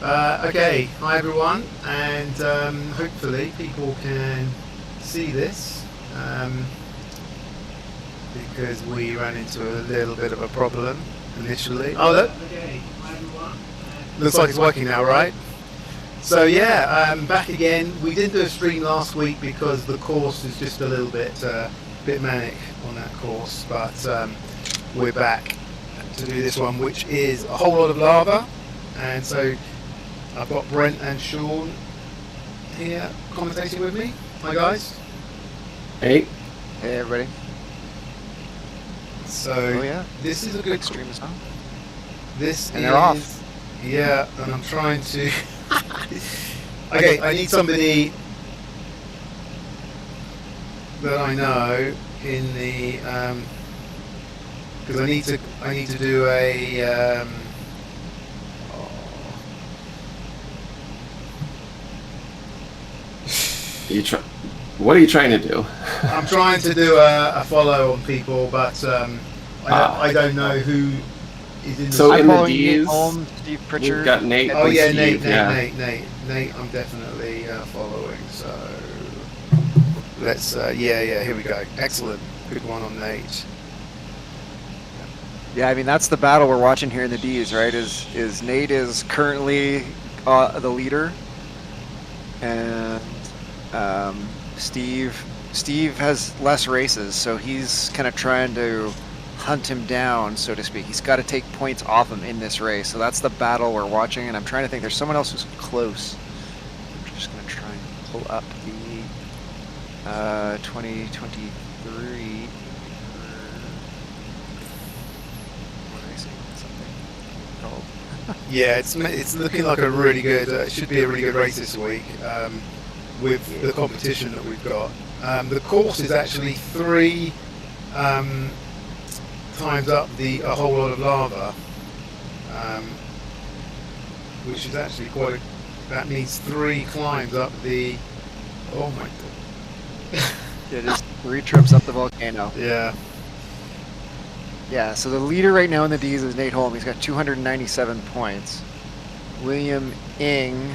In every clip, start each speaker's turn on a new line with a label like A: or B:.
A: Okay, hi everyone, and hopefully people can see this because we ran into a little bit of a problem initially. Oh, look, okay, hi everyone. Looks like it's working now, right? So yeah, back again. We didn't do a stream last week because the course is just a little bit manic on that course, but we're back to do this one, which is a whole lot of lava, and so I've got Brent and Sean here commentating with me. Hi guys.
B: Hey.
C: Hey everybody.
A: So
C: yeah,
A: this is a good
C: stream is on.
A: This
C: and
A: is
C: they're off.
A: Yeah, and I'm trying to. Okay, I need somebody that I know in the because I need to do a.
B: What are you trying to do?
A: I'm trying to do a follow on people, but I don't know who is in the.
B: So
C: I'm
B: in the
C: following Nate
B: D's,
C: Holmes, Steve Pritchard.
B: we've got Nate.
A: Oh yeah,
B: Steve,
A: Nate. I'm definitely following. So let's. Yeah. Here we go. Excellent. Good one on Nate.
C: Yeah, I mean that's the battle we're watching here in the D's, right? Is Nate is currently the leader, and Steve has less races, so he's kind of trying to hunt him down, so to speak. He's got to take points off him in this race, so that's the battle we're watching. And I'm trying to think. There's someone else who's close. I'm just gonna try and pull up the 2023.
A: Yeah, it's looking like a really good. It should be a really good race this week with the competition that we've got. The course is actually 3 times up a whole lot of lava, which is actually quite. That means 3 climbs up the. Oh my god!
C: It is 3 trips up the volcano.
A: Yeah.
C: Yeah, so the leader right now in the D's is Nate Holm. He's got 297 points. William Ing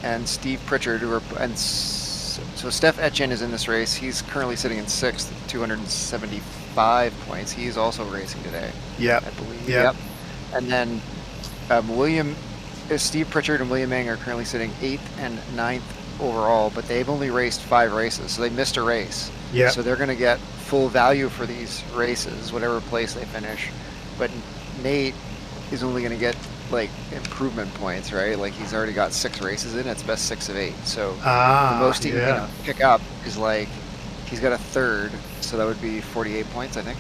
C: and Steve Pritchard, so Steph Etchen is in this race. He's currently sitting in 6th, 275 points. He's also racing today.
A: Yeah.
C: I believe.
A: Yep.
C: And then Steve Pritchard and William Ing are currently sitting 8th and 9th overall, but they've only raced 5 races, so they missed a race.
A: Yeah.
C: So they're going to get full value for these races, whatever place they finish. But Nate is only going to get like improvement points, right? Like he's already got 6 races in. It's best 6 of 8. So the most he can pick up is like he's got a 3rd, so that would be 48 points, I think.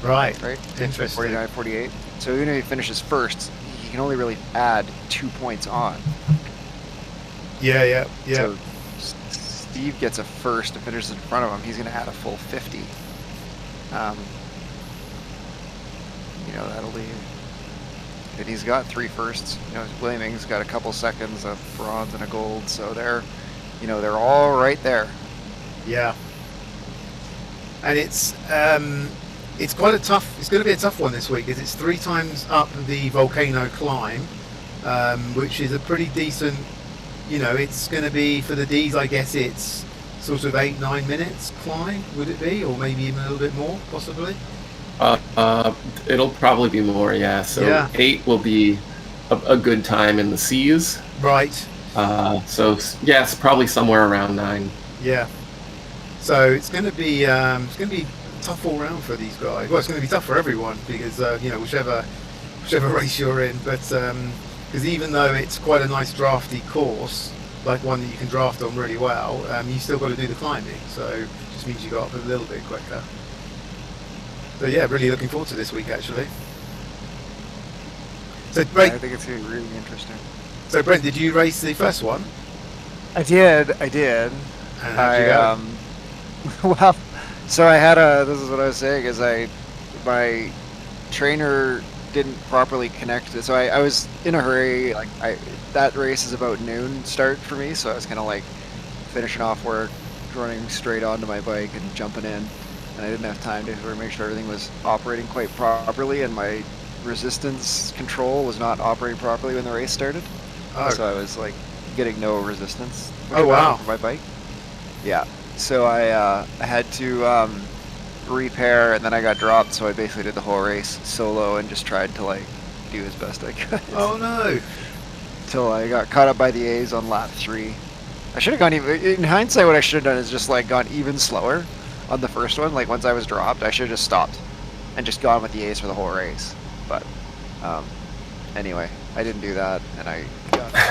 A: Right.
C: Interesting. 49, 48. So even if he finishes 1st, he can only really add 2 points on.
A: Yeah.
C: So Steve gets a 1st and finishes in front of him. He's going to add a full 50. That'll be. And he's got 3 firsts. William Ing's got a couple seconds, a bronze and a gold. So they're all right there.
A: Yeah. And it's quite a tough. It's going to be a tough one this week, because it's 3 times up the volcano climb, which is a pretty decent. It's going to be for the D's. I guess it's sort of 8-9 minutes climb. Would it be, or maybe even a little bit more, possibly?
B: It'll probably be more, yeah. So 8 will be a good time in the C's.
A: Right.
B: So yes, probably somewhere around 9.
A: Yeah. So it's going to be tough all round for these guys. Well, it's going to be tough for everyone, because whichever race you're in, but. Because even though it's quite a nice drafty course, like one that you can draft on really well, you still got to do the climbing. So it just means you got up a little bit quicker. So yeah, really looking forward to this week, actually. So Brent,
C: I think it's going to be really interesting.
A: So Brent, did you race the first one?
C: I did.
A: And how'd you go?
C: Well, so I had this is what I was saying, is my trainer didn't properly connect. So I was in a hurry. That race is about noon start for me, so I was kind of like finishing off work, running straight onto my bike and jumping in, and I didn't have time to make sure everything was operating quite properly, and my resistance control was not operating properly when the race started.
A: Oh.
C: So I was like getting no resistance.
A: Oh, wow.
C: For my bike. Yeah. So I had to repair, and then I got dropped. So I basically did the whole race solo and just tried to like do as best I could.
A: Oh no!
C: Till I got caught up by the A's on lap 3. I should have gone even. In hindsight, what I should have done is just like gone even slower on the first one. Like once I was dropped, I should have just stopped and just gone with the A's for the whole race. But anyway, I didn't do that, and I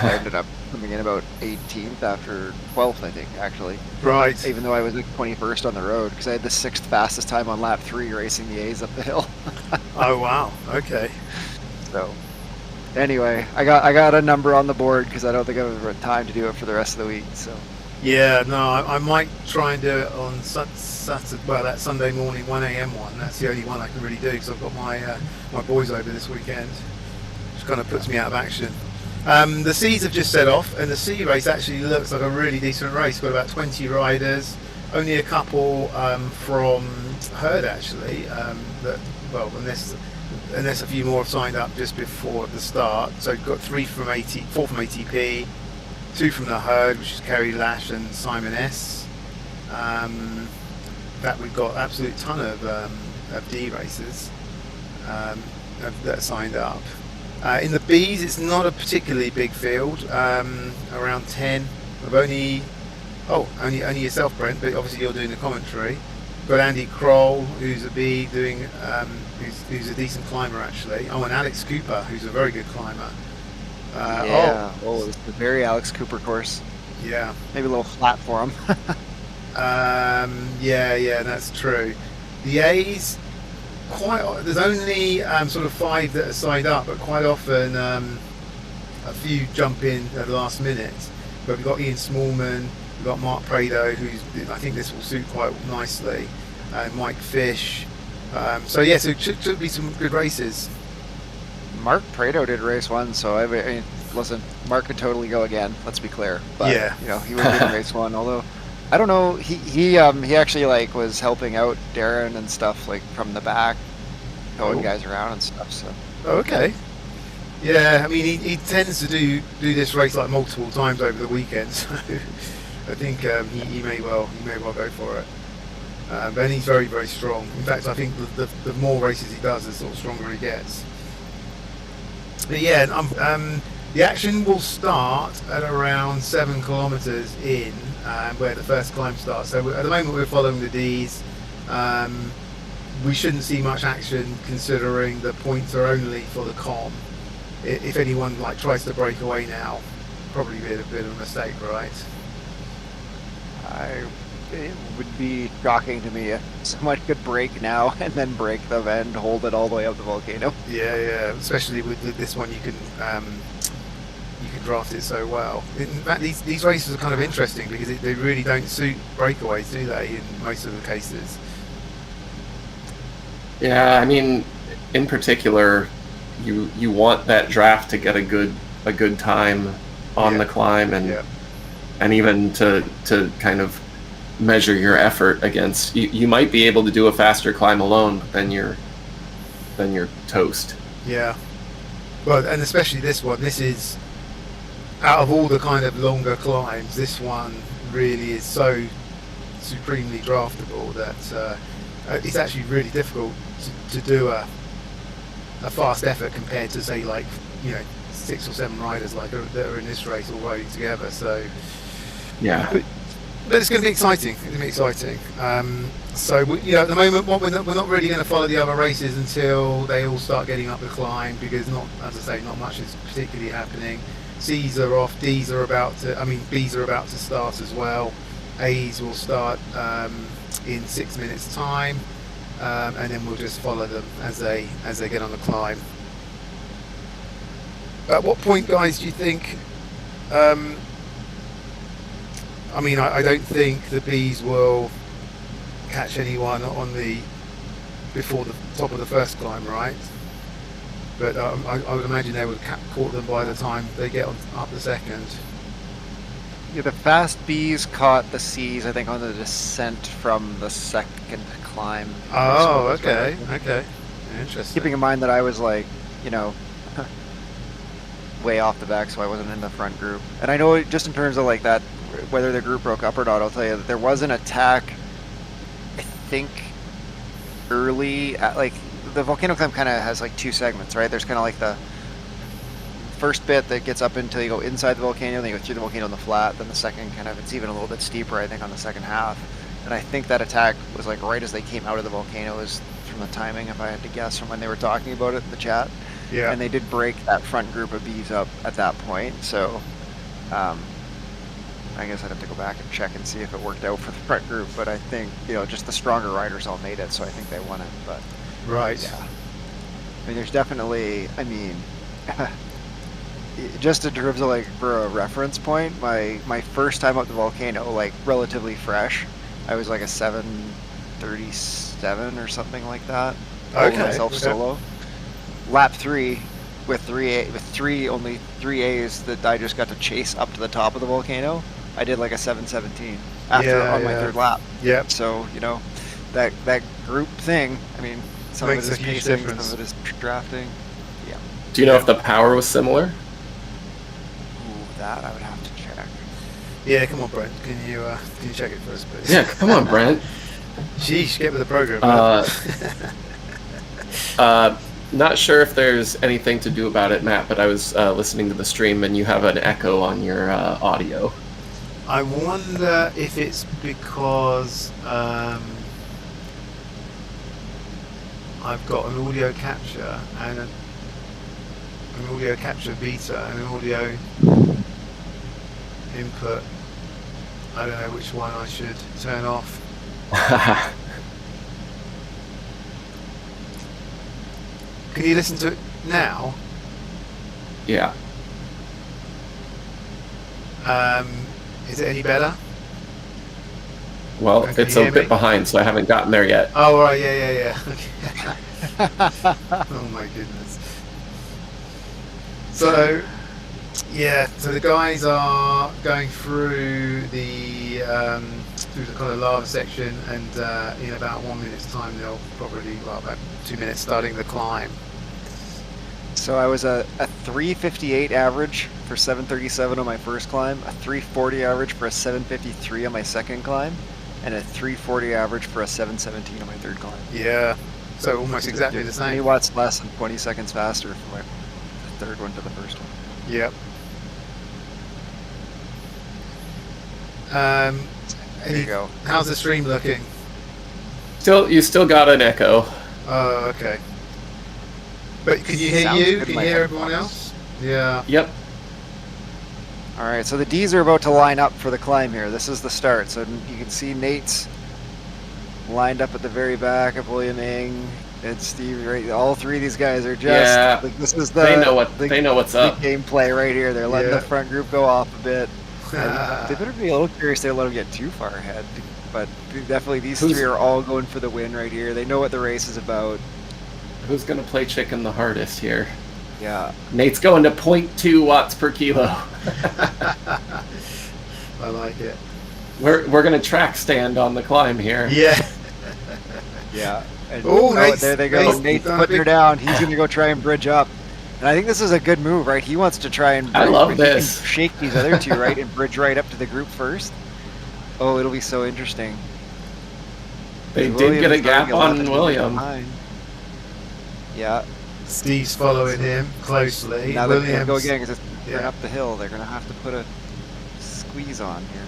C: ended up coming in about 18th after 12th, I think, actually.
A: Right.
C: Even though I was like 21st on the road, because I had the 6th fastest time on lap 3 racing the A's up the hill.
A: Oh wow. Okay.
C: So anyway, I got a number on the board because I don't think I have time to do it for the rest of the week. So
A: Yeah. No, I might try and do it on Saturday. Well, that Sunday morning 1 a.m. one. That's the only one I can really do because I've got my boys over this weekend. Which kind of puts me out of action. The C's have just set off, and the C race actually looks like a really decent race. Got about 20 riders, only a couple from Herd actually. Unless a few more have signed up just before the start. So we've got 4 from ATP, 2 from the Herd, which is Kerry Lash and Simon S. That we've got absolute ton of D races that are signed up. In the Bs, it's not a particularly big field, around 10. We've only yourself, Brent, but obviously you're doing the commentary. We've got Andy Kroll, who's a B, doing, who's a decent climber actually. Oh, and Alex Cooper, who's a very good climber.
C: it's the very Alex Cooper course.
A: Yeah.
C: Maybe a little flat for him.
A: Yeah, that's true. The A's, there's only sort of 5 that are signed up, but quite often a few jump in at the last minute. But we've got Ian Smallman, we've got Mark Prado, I think this will suit quite nicely, and Mike Fish. So it should be some good races.
C: Mark Prado did race 1, so I mean, listen, Mark could totally go again. Let's be clear. But,
A: yeah,
C: he would do race 1. Although I don't know, he actually like was helping out Darren and stuff like from the back, towing guys around and stuff. So
A: okay. Yeah, I mean he tends to do this race like multiple times over the weekend, so I think he may well go for it. But he's very, very strong. In fact, I think the more races he does, the sort of stronger he gets. But yeah, the action will start at around 7 kilometres in, where the first climb starts. So at the moment we're following the Ds. We shouldn't see much action considering the points are only for the com. If anyone tries to break away now, probably be a bit of a mistake, right?
C: It would be shocking to me if someone could break now and then break them and hold it all the way up the volcano.
A: Yeah, especially with this one, you can draft it so well. In fact, these races are kind of interesting because they really don't suit breakaways, do they? In most of the cases.
B: Yeah, I mean, in particular, you want that draft to get a good time on the climb, and even to kind of measure your effort against. You might be able to do a faster climb alone, but then you're toast.
A: Yeah. Well, and especially this one. This is, out of all the kind of longer climbs, this one really is so supremely draftable that it's actually really difficult to do a fast effort compared to say 6 or 7 riders that are in this race all riding together. So
B: yeah,
A: but it's going to be exciting. It's going to be exciting. So at the moment, we're not really going to follow the other races until they all start getting up the climb, because not much is particularly happening. C's are off, B's are about to start as well. A's will start in 6 minutes time, and then we'll just follow them as they get on the climb. At what point, guys, do you think? I don't think the B's will catch anyone before the top of the first climb, right? But I would imagine they would have caught them by the time they get up the second.
C: Yeah, the fast B's caught the C's, I think, on the descent from the second climb.
A: Oh, okay. Interesting.
C: Keeping in mind that I was way off the back, so I wasn't in the front group. And I know just in terms of like that, whether the group broke up or not, I'll tell you that there was an attack, I think, early, like the volcano climb kind of has like two segments, right? There's kind of like the first bit that gets up until you go inside the volcano, then you go through the volcano on the flat, then the second kind of, it's even a little bit steeper, I think, on the second half. And I think that attack was like right as they came out of the volcano, is from the timing, if I had to guess, from when they were talking about it in the chat.
A: Yeah.
C: And they did break that front group of bees up at that point, so I guess I'd have to go back and check and see if it worked out for the front group, but I think, just the stronger riders all made it, so I think they won it, but...
A: Right.
C: Yeah. I mean, there's definitely, just in terms of like, for a reference point, my first time up the volcano, like relatively fresh, I was like a 7:37 or something like that.
A: Okay.
C: Myself solo. Lap 3 with only 3 A's that I just got to chase up to the top of the volcano. I did like a 7:17 on my third lap.
A: Yeah.
C: So, that group thing, some
A: Makes
C: of it is
A: a huge
C: pacing,
A: difference.
C: some of it is drafting. Yeah.
B: Do you know if the power was similar?
C: Ooh, that I would have to check.
A: Yeah, come on, Brent. Can you check it for us, please?
B: Yeah, come on, Brent.
A: Sheesh, get with the program.
B: Not sure if there's anything to do about it, Matt, but I was listening to the stream and you have an echo on your audio.
A: I wonder if it's because I've got an audio capture and an audio capture beta and an audio input. I don't know which one I should turn off. Can you listen to it now?
B: Yeah.
A: Is it any better?
B: Well,
A: Can
B: it's
A: you
B: a
A: hear
B: bit
A: me?
B: behind, so I haven't gotten there yet.
A: Oh, right, yeah. Okay. Oh my goodness. So, so the guys are going through the kind of lava section, and in about 1 minute's time, they'll probably, about 2 minutes, starting the climb.
C: So I was a 3:58 average for 7:37 on my first climb, a 3:40 average for a 7:53 on my second climb, and a 3:40 average for a 7:17 on my third climb.
A: Yeah, so almost exactly the
C: 20
A: same.
C: watts less than 20 seconds faster from my third one to the first one.
A: Yep.
C: There you go.
A: How's the stream looking?
B: You still got an echo.
A: Oh, okay. But can you hear
C: Sounds
A: you?
C: good
A: Can
C: in
A: you
C: my
A: hear everyone
C: headphones.
A: else? Yeah.
B: Yep.
C: All right, so the D's are about to line up for the climb here. This is the start. So you can see Nate's lined up at the very back of William Ng and Steve. Right, all three of these guys are just like, this is the
B: They know what's
C: the
B: up.
C: gameplay right here. They're letting the front group go off a bit. And they better be a little curious. They don't let them get too far ahead. But definitely, these three are all going for the win right here. They know what the race is about.
B: Who's gonna play chicken the hardest here?
C: Yeah.
B: Nate's going to 0.2 watts per kilo.
A: I like it.
B: We're gonna track stand on the climb here.
A: Yeah.
C: Yeah. And
A: Nate's,
C: there they go. Nate's putting her down. He's going to go try and bridge up. And I think this is a good move, right? He wants to try and
B: I love
C: he
B: this.
C: can shake these other two, right? And bridge right up to the group first. Oh, it'll be so interesting.
B: They did get a gap on William.
C: Yeah.
A: Steve's following him closely.
C: Now they're going to go
A: Williams-
C: again because they're up the hill. They're going to have to put a squeeze on here.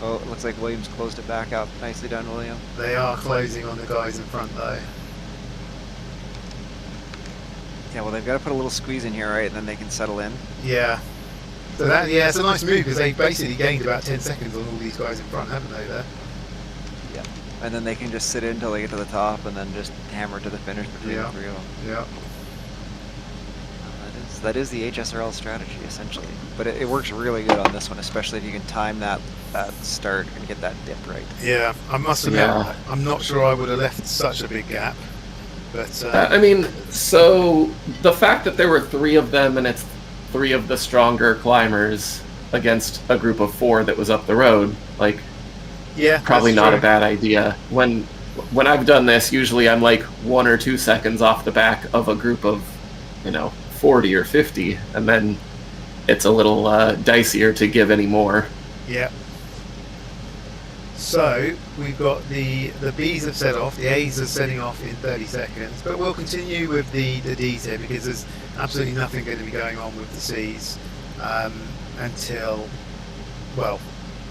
C: Oh, it looks like Williams closed it back up. Nicely done, William.
A: They are closing on the guys in front, though.
C: Yeah, well, they've got to put a little squeeze in here, right? And then they can settle in.
A: Yeah. So it's a nice move because they basically gained about 10 seconds on all these guys in front, haven't they? There.
C: Yeah. And then they can just sit in until they get to the top and then just hammer to the finish between the three of them.
A: Yeah.
C: That is the HSRL strategy, essentially. But it works really good on this one, especially if you can time that start and get that dip right.
A: Yeah. I must admit, I'm not sure I would have left such a big gap. But
B: I mean, so the fact that there were three of them and it's three of the stronger climbers against a group of four that was up the road, like, probably not a bad idea. When I've done this, usually I'm like 1 or 2 seconds off the back of a group of 40 or 50, and then it's a little dicier to give any more.
A: Yeah. So we've got the Bs have set off, the As are setting off in 30 seconds, but we'll continue with the Ds here because there's absolutely nothing going to be going on with the Cs until, well,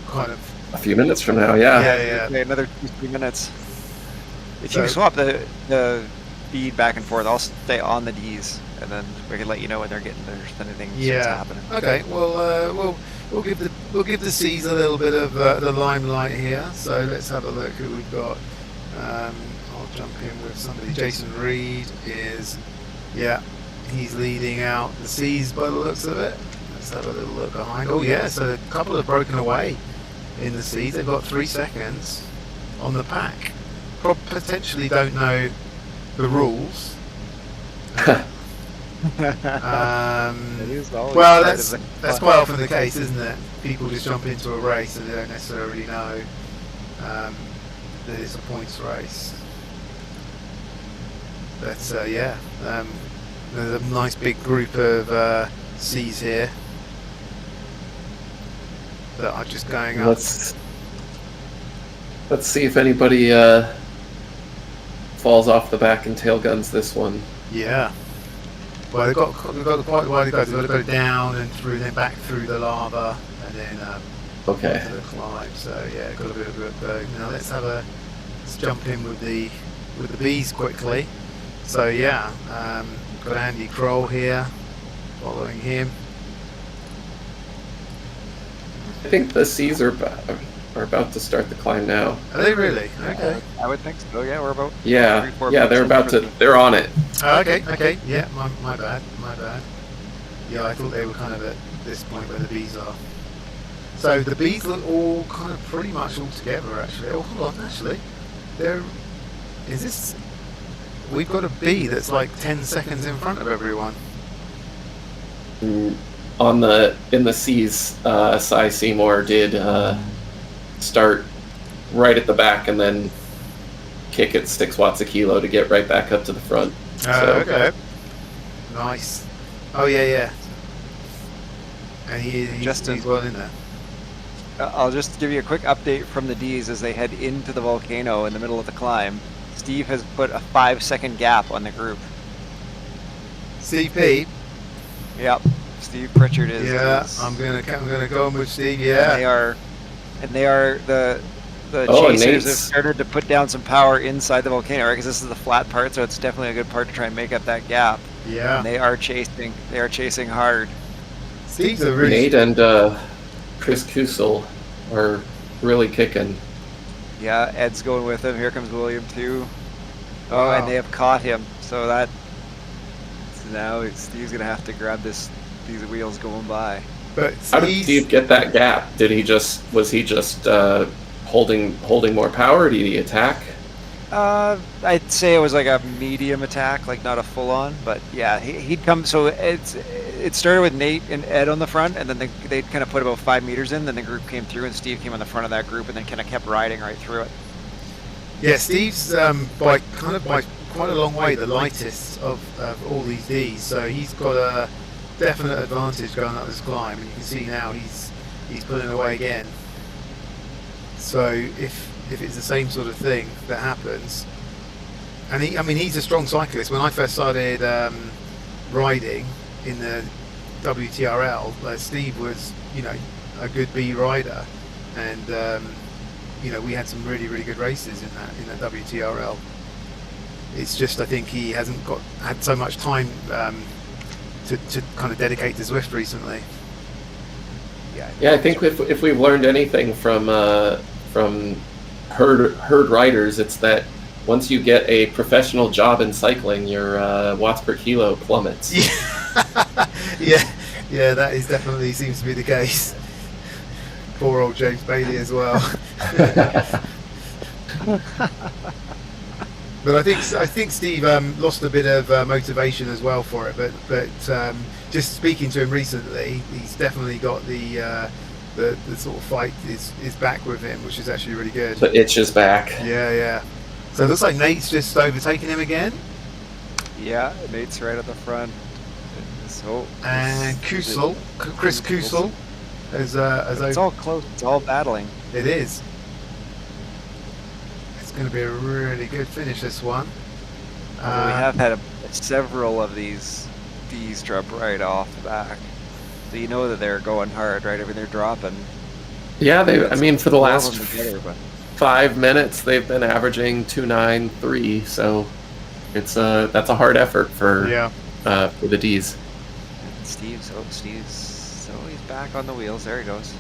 A: kind of
B: a few minutes from now. Yeah.
C: Okay, another 2-3 minutes. If you swap the feed back and forth, I'll stay on the Ds, and then we can let you know when there's anything starts happening.
A: Okay. Well, we'll give the C's a little bit of the limelight here. So let's have a look who we've got. I'll jump in with somebody. Jason Reed is, he's leading out the C's by the looks of it. Let's have a little look behind. Oh yeah, so a couple have broken away in the C's. They've got 3 seconds on the pack. Potentially don't know the rules. Well, that's quite often the case, isn't it? People just jump into a race and they don't necessarily know that it's a points race. But there's a nice big group of C's here that are just going up.
B: Let's see if anybody falls off the back and tail guns this one.
A: Yeah. Well, they've got quite a while to go. They've got to go down and through, then back through the lava, and then
B: okay.
A: to the climb. So yeah, got a bit of work. Now let's jump in with the Bs quickly. So yeah, got Andy Kroll here, following him.
B: I think the C's are about to start the climb now.
A: Are they really? Okay.
C: I would think so. Yeah, we're about.
B: Yeah, they're about to. They're on it.
A: Okay. Yeah, my bad. Yeah, I thought they were kind of at this point where the Bs are. So the Bs look all kind of pretty much all together, actually. Oh, hold on, actually. We've got a B that's like 10 seconds in front of everyone.
B: In the C's, Cy Seymour did start right at the back and then kick at 6 watts a kilo to get right back up to the front.
A: Okay. Nice. Oh yeah. And he's well in there.
C: I'll just give you a quick update from the Ds as they head into the volcano in the middle of the climb. Steve has put a 5-second gap on the group.
A: CP.
C: Yep. Steve Pritchard is.
A: Yeah, I'm gonna go in with Steve. Yeah.
C: And they are the chasers have started to put down some power inside the volcano, right? Because this is the flat part, so it's definitely a good part to try and make up that gap.
A: Yeah.
C: And they are chasing hard.
A: Steve's a really.
B: Nate and Chris Kusel are really kicking.
C: Yeah, Ed's going with him. Here comes William too. Oh,
A: wow.
C: And they have caught him. So now Steve's gonna have to grab these wheels going by.
A: But
B: how did Steve get that gap? Was he just holding more power? Did he attack?
C: I'd say it was like a medium attack, like not a full on, but yeah, he'd come. So it started with Nate and Ed on the front, and then they kind of put about 5 meters in. Then the group came through, and Steve came on the front of that group, and then kind of kept riding right through it.
A: Yeah, Steve's by quite a long way the lightest of all these Ds, so he's got a definite advantage going up this climb, and you can see now he's pulling away again. So if it's the same sort of thing that happens, and he's a strong cyclist. When I first started riding in the WTRL, Steve was a good B rider, and we had some really good races in that WTRL. It's just I think he hasn't had so much time to kind of dedicate to Zwift recently.
B: Yeah, I think if we've learned anything from herd riders, it's that once you get a professional job in cycling, your watts per kilo plummets.
A: Yeah, that is definitely seems to be the case. Poor old James Bailey as well. But I think Steve lost a bit of motivation as well for it. But just speaking to him recently, he's definitely got the sort of fight is back with him, which is actually really good.
B: The itch is back.
A: Yeah. So it looks like Nate's just overtaking him again.
C: Yeah, Nate's right at the front. So
A: And Kusel, Chris Kusel, as
C: it's all close. It's all battling.
A: it is. It's going to be a really good finish, this one.
C: Although we have had several of these drop right off the back, so you know that they're going hard, right? I mean, they're dropping.
B: Yeah, I mean, for the last
C: together, but
B: 5 minutes, they've been averaging 2.93. So that's a hard effort for the D's.
C: and Steve's he's back on the wheels. There he goes.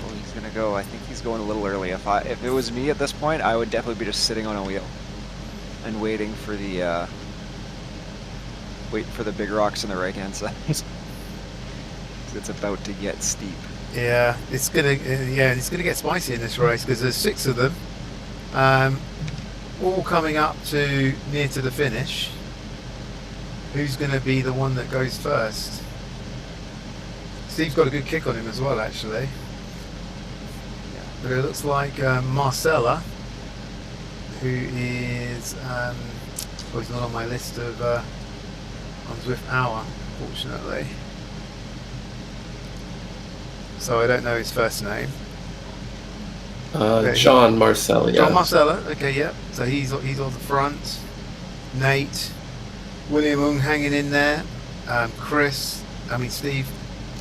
C: Oh, he's gonna go. I think he's going a little early. If it was me at this point, I would definitely be just sitting on a wheel and waiting for the big rocks on the right hand side. It's about to get steep.
A: Yeah, it's gonna get spicy in this race because there's 6 of them, all coming up to near to the finish. Who's going to be the one that goes first? Steve's got a good kick on him as well, actually.
C: Yeah.
A: But it looks like Marcella, who is he's not on my list of on Zwift Hour, fortunately. So I don't know his first name.
B: John Marcella.
A: John Marcella. Okay, yeah. So he's on the front. Nate, William Ung hanging in there. Steve.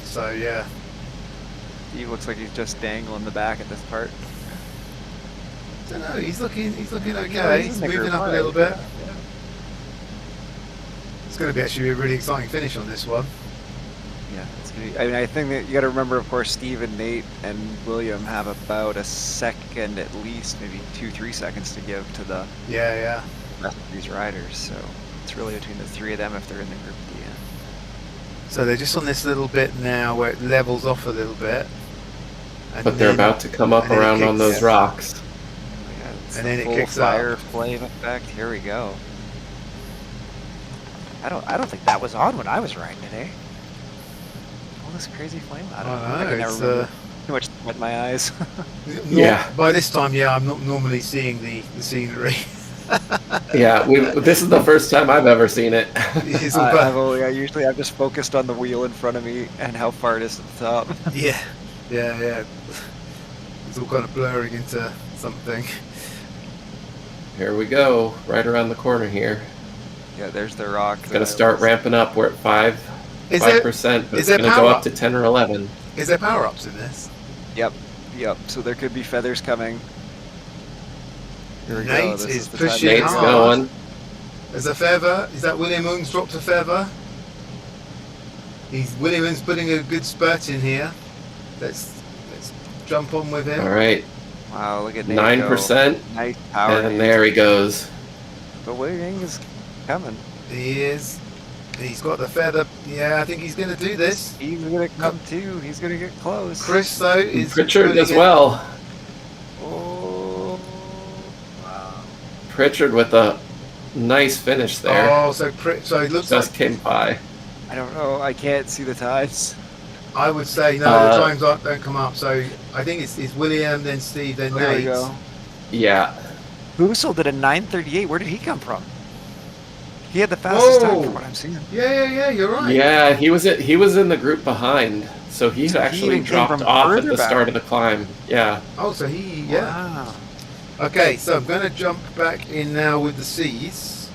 A: So yeah.
C: Steve looks like he's just dangling the back at this part.
A: I don't know. He's looking okay. He's moving up a little bit.
C: Yeah.
A: It's going to be actually a really exciting finish on this one.
C: Yeah, it's gonna be, I mean, I think that you got to remember, of course, Steve and Nate and William have about a second at least, maybe 2-3 seconds to give to the rest of these riders. So it's really between the 3 of them if they're in the group at the end.
A: So they're just on this little bit now where it levels off a little bit.
B: But they're about to come up around on those rocks.
C: Yeah, it's
A: And
C: the
A: then it
C: full
A: kicks
C: fire
A: up.
C: flame effect. Here we go.
D: I don't think that was on when I was riding today. All this crazy flame. I don't know.
A: I
D: I
A: know,
D: can never
A: it's,
D: remember.
C: Too much with my eyes.
B: Yeah.
A: By this time, I'm not normally seeing the scenery.
B: Yeah, this is the first time I've ever seen it.
A: It's all about-
C: I'm just focused on the wheel in front of me and how far it is to the top.
A: yeah. It's all kind of blurring into something.
B: Here we go, right around the corner here.
C: Yeah, there's the rock.
B: It's going to start ramping up. We're at 5%,
A: Is
B: but it's
A: there
B: going to go
A: power
B: up to 10 or 11.
A: Is there power-ups in this?
C: Yep. So there could be feathers coming. Here we go.
A: Nate
C: This
A: is
C: the time.
A: pushing
B: Nate's
A: hard.
B: going.
A: There's a feather. Is that William Ung's dropped a feather? William Ung's putting a good spurt in here. Let's jump on with him.
B: All right,
C: Wow, look at Nate
B: 9%,
C: go. Nice power.
B: and there he goes.
C: But William is coming.
A: He is. He's got the feather. Yeah, I think he's going to do this.
C: He's gonna come too. He's gonna get close.
A: Chris, though, is
B: Pritchard
A: putting
B: as
A: it-
B: well.
C: Oh. Wow.
B: Pritchard with a nice finish there.
A: Oh, so it looks
B: Just
A: like,
B: came by.
C: I don't know. I can't see the tides.
A: I would say, no, the times don't come up. So I think it's William, then Steve, then
C: There we
A: Nate.
C: go.
B: Yeah,
D: Boosel did a 9:38. Where did he come from? He had the fastest time
A: Whoa.
D: from what I'm seeing.
A: Yeah, you're right.
B: yeah, he was in the group behind, so he
D: So he
B: actually
D: even came
B: dropped
D: from
B: off at
D: further
B: the
D: back.
B: start of the climb. Yeah,
A: Oh, so yeah.
D: Wow.
A: Okay, so I'm going to jump back in now with the C's.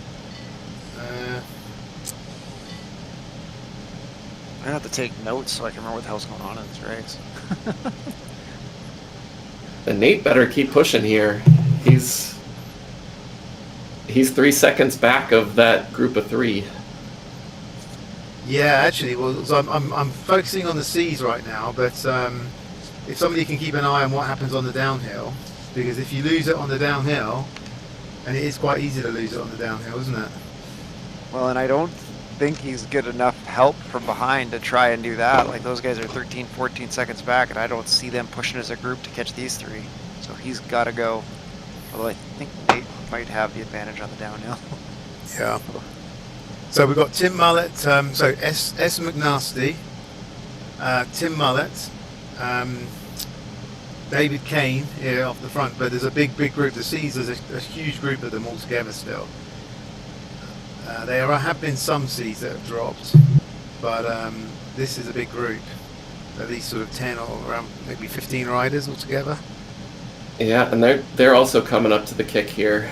D: I have to take notes so I can remember what the hell's going on in this race.
B: and Nate better keep pushing here. He's 3 seconds back of that group of 3.
A: Yeah, actually, well, so I'm focusing on the C's right now, but if somebody can keep an eye on what happens on the downhill, because if you lose it on the downhill, and it is quite easy to lose it on the downhill, isn't it?
C: Well, and I don't think he's good enough help from behind to try and do that. Like, those guys are 13, 14 seconds back, and I don't see them pushing as a group to catch these 3. So he's got to go. Although I think Nate might have the advantage on the downhill.
A: Yeah. So we've got Tim Mullett, so S McNasty, Tim Mullett, David Kane here off the front, but there's a big group. The C's, there's a huge group of them all together still. There have been some C's that have dropped. but this is a big group. At least sort of 10 or around maybe 15 riders altogether.
B: Yeah, and they're also coming up to the kick here.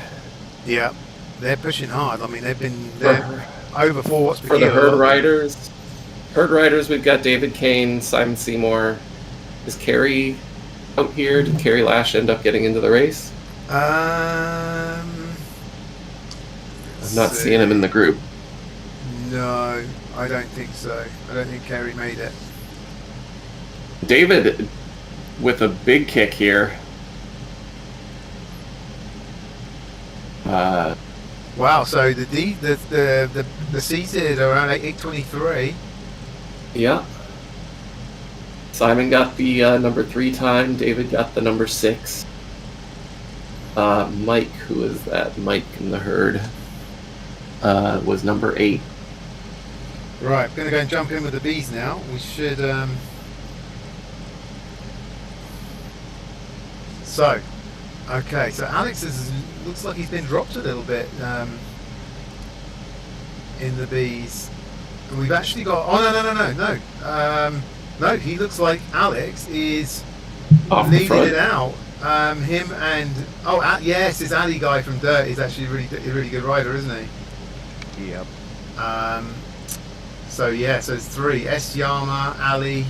A: Yeah, they're pushing hard. I mean, they're over 4 watts per
B: for the
A: kilo.
B: herd riders. Herd riders, we've got David Kane, Simon Seymour. Is Kerry out here? Did Kerry Lash end up getting into the race?
A: I'm
B: not seeing him in the group.
A: No, I don't think so. I don't think Kerry made it.
B: David with a big kick here.
A: Wow, so the seated around 8:23.
B: Yeah. Simon got the number 3 time. David got the number 6. Mike, who is that? Mike in the herd was number 8.
A: Right, I'm going to go and jump in with the bees now. We should... So, okay, so Alex looks like he's been dropped a little bit in the bees. And we've actually got... Oh, no, he looks like Alex is leading it out. Him and... Oh, yes, this Ali guy from Dirt is actually a really good rider, isn't he?
C: Yep.
A: So yeah, so it's 3. S. Yama, Ali.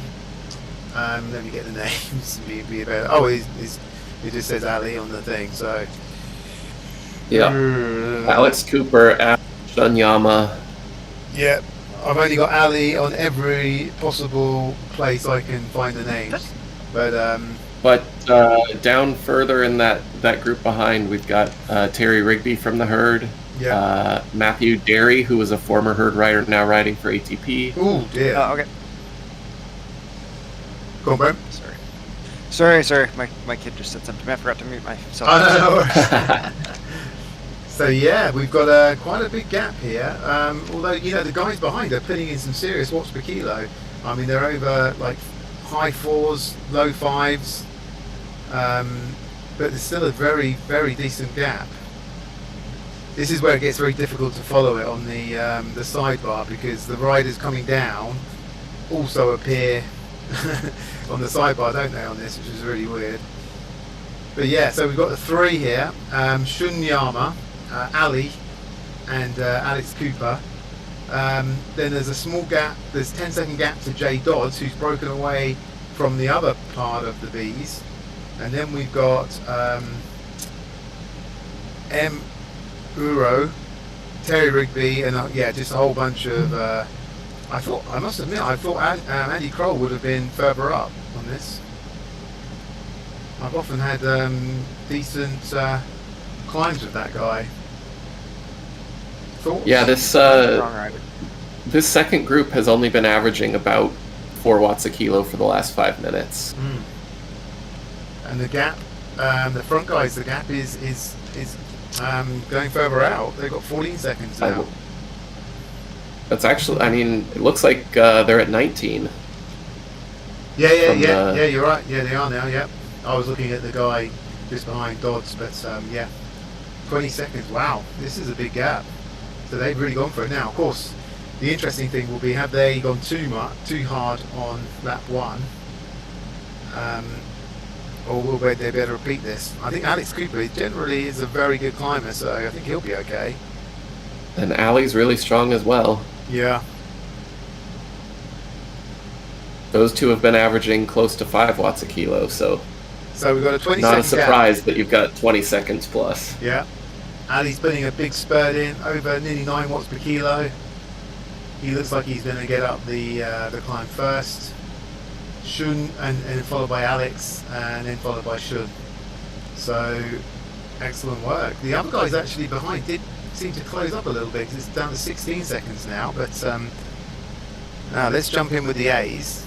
A: Let me get the names. Be about. Oh, it just says Ali on the thing. So
B: yeah, Alex Cooper, Shunyama.
A: Yeah, I've only got Ali on every possible place I can find the names. But
B: down further in that group behind, we've got Terry Rigby from the herd.
C: Yeah.
B: Matthew Derry, who was a former herd rider, now riding for ATP.
A: Oh dear.
C: Okay.
A: Go on, Bro.
C: Sorry. My kid just said something to me. I forgot to mute myself.
A: Oh, no. So yeah, we've got quite a big gap here. Although the guys behind are putting in some serious watts per kilo. I mean, they're over like high 4s, low 5s, but there's still a very, very decent gap. This is where it gets very difficult to follow it on the sidebar, because the riders coming down also appear on the sidebar, don't they, on this, which is really weird. But yeah, so we've got the 3 here, Shunyama, Ali, and Alex Cooper. Then there's a small gap, there's 10-second gap to Jay Dodds, who's broken away from the other part of the bees. And then we've got M. Uro, Terry Rigby, and just a whole bunch of. I must admit, I thought Andy Kroll would have been further up on this. I've often had decent climbs with that guy. Thoughts?
B: Yeah, this second group has only been averaging about 4 watts a kilo for the last 5 minutes.
A: And the gap, the front guys, the gap is going further out. They've got 14 seconds now.
B: That's actually, I mean, it looks like they're at 19.
A: Yeah, you're right. Yeah, they are now, yeah. I was looking at the guy just behind Dodds, but 20 seconds. Wow, this is a big gap. So they've really gone for it now. Of course, the interesting thing will be, have they gone too hard on lap 1? Or will they be able to repeat this? I think Alex Cooper generally is a very good climber, so I think he'll be okay.
B: And Ali's really strong as well.
A: Yeah.
B: Those two have been averaging close to 5 watts a kilo, so
A: we've got a 20
B: not a
A: second
B: surprise
A: gap.
B: that you've got 20 seconds plus.
A: Yeah. Ali's putting a big spurt in, over nearly 9 watts per kilo. He looks like he's going to get up the climb first. Shun, and followed by Alex, and then followed by Shun. So, excellent work. The other guys actually behind did seem to close up a little bit, because it's down to 16 seconds now. But now let's jump in with the A's.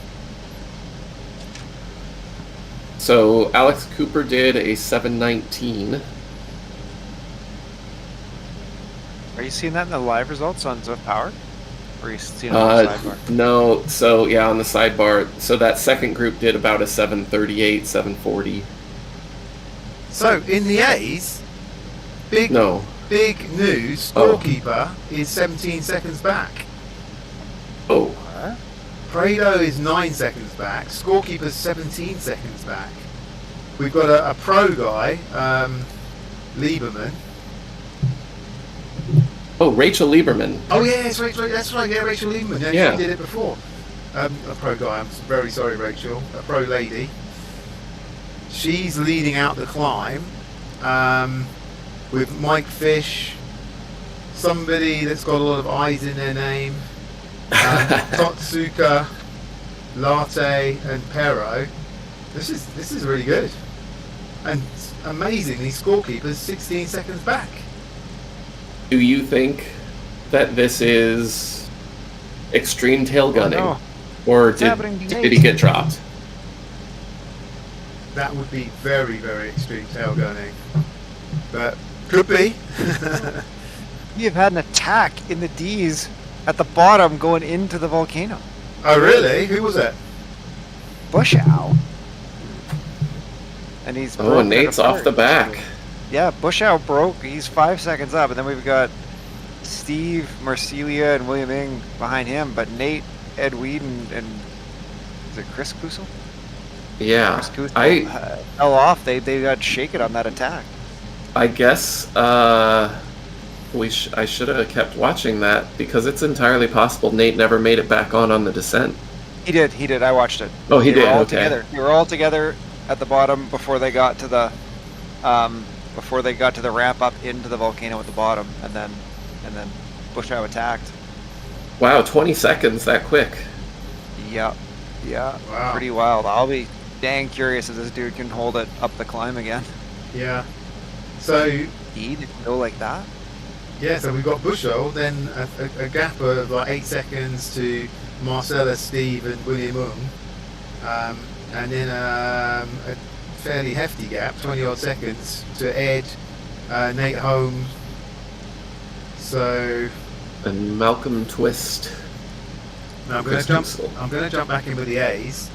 B: So Alex Cooper did a 7:19.
C: Are you seeing that in the live results on Zwift Power? Or are you seeing it on the sidebar?
B: No, so yeah, on the sidebar. So that second group did about a 7:38, 7:40.
A: So in the A's, big news, scorekeeper is 17 seconds back.
B: Oh.
A: Prado is 9 seconds back. Scorekeeper's 17 seconds back. We've got a pro guy, Lieberman.
B: Oh, Rachel Lieberman.
A: Oh yeah, that's right. Yeah, Rachel Lieberman. Yeah, she did it before. A pro guy. I'm very sorry, Rachel. A pro lady. She's leading out the climb with Mike Fish, somebody that's got a lot of I's in their name, Totsuka, Latte, and Pero. This is really good, and amazingly, Scorekeeper's 16 seconds back.
B: Do you think that this is extreme tail gunning, or did he get dropped?
A: That would be very, very extreme tail gunning, but could be.
C: You've had an attack in the D's at the bottom going into the volcano.
A: Oh really? Who was it?
C: Bushow. And he's
B: Nate's off the back.
C: Yeah, Bushow broke. He's 5 seconds up, and then we've got Steve, Marcelia, and William Ng behind him. But Nate, Ed Weed, and is it Chris Kusel?
B: Yeah,
C: Chris Kusel fell off. They got shaken on that attack.
B: I guess I should have kept watching that, because it's entirely possible Nate never made it back on the descent.
C: He did. I watched it.
B: Oh, he did.
C: Were all
B: okay.
C: Together. They were all together at the bottom before they got to the ramp up into the volcano at the bottom, and then Bushow attacked.
B: Wow, 20 seconds that quick.
C: Yeah, wow. Pretty wild. I'll be dang curious if this dude can hold it up the climb again.
A: Yeah. So
C: he did go like that.
A: Yeah, so we've got Bushow, then a gap of like 8 seconds to Marcella, Steve, and William Ung, and then a fairly hefty gap, 20 odd seconds to Ed, Nate Holmes. So
B: and Malcolm Twist.
A: Now I'm going to jump back in with the A's.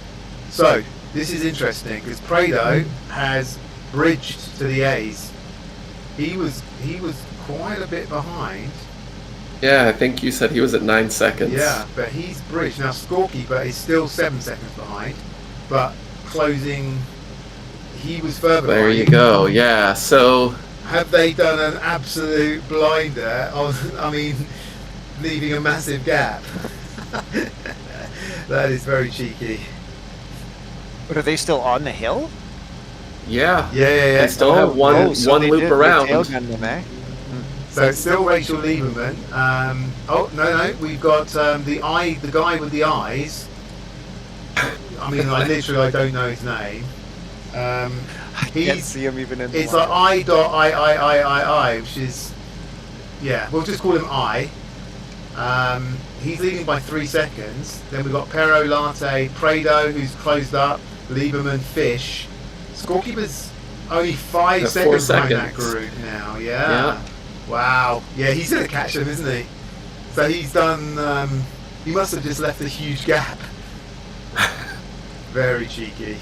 A: So this is interesting because Prado has bridged to the A's. He was quite a bit behind.
B: Yeah, I think you said he was at 9 seconds.
A: Yeah, but he's bridged. Now Scorekeeper is still 7 seconds behind, but closing, he was further behind.
B: There you go, yeah, so...
A: Have they done an absolute blinder? I mean, leaving a massive gap. That is very cheeky.
C: But are they still on the hill?
B: Yeah.
A: Yeah.
B: They still have one loop around.
C: Them, eh?
A: So it's still Rachel Lieberman. No, we've got the guy with the eyes. I mean, I don't know his name.
C: I can't see him even in the
A: It's like I, which is, yeah, we'll just call him I. He's leading by 3 seconds. Then we've got Pero, Latte, Prado, who's closed up, Lieberman, Fish. Scorekeeper's only 5 seconds behind that group now. Yeah. Wow. Yeah, he's going to catch them, isn't he? So he's done, he must have just left a huge gap. Very cheeky.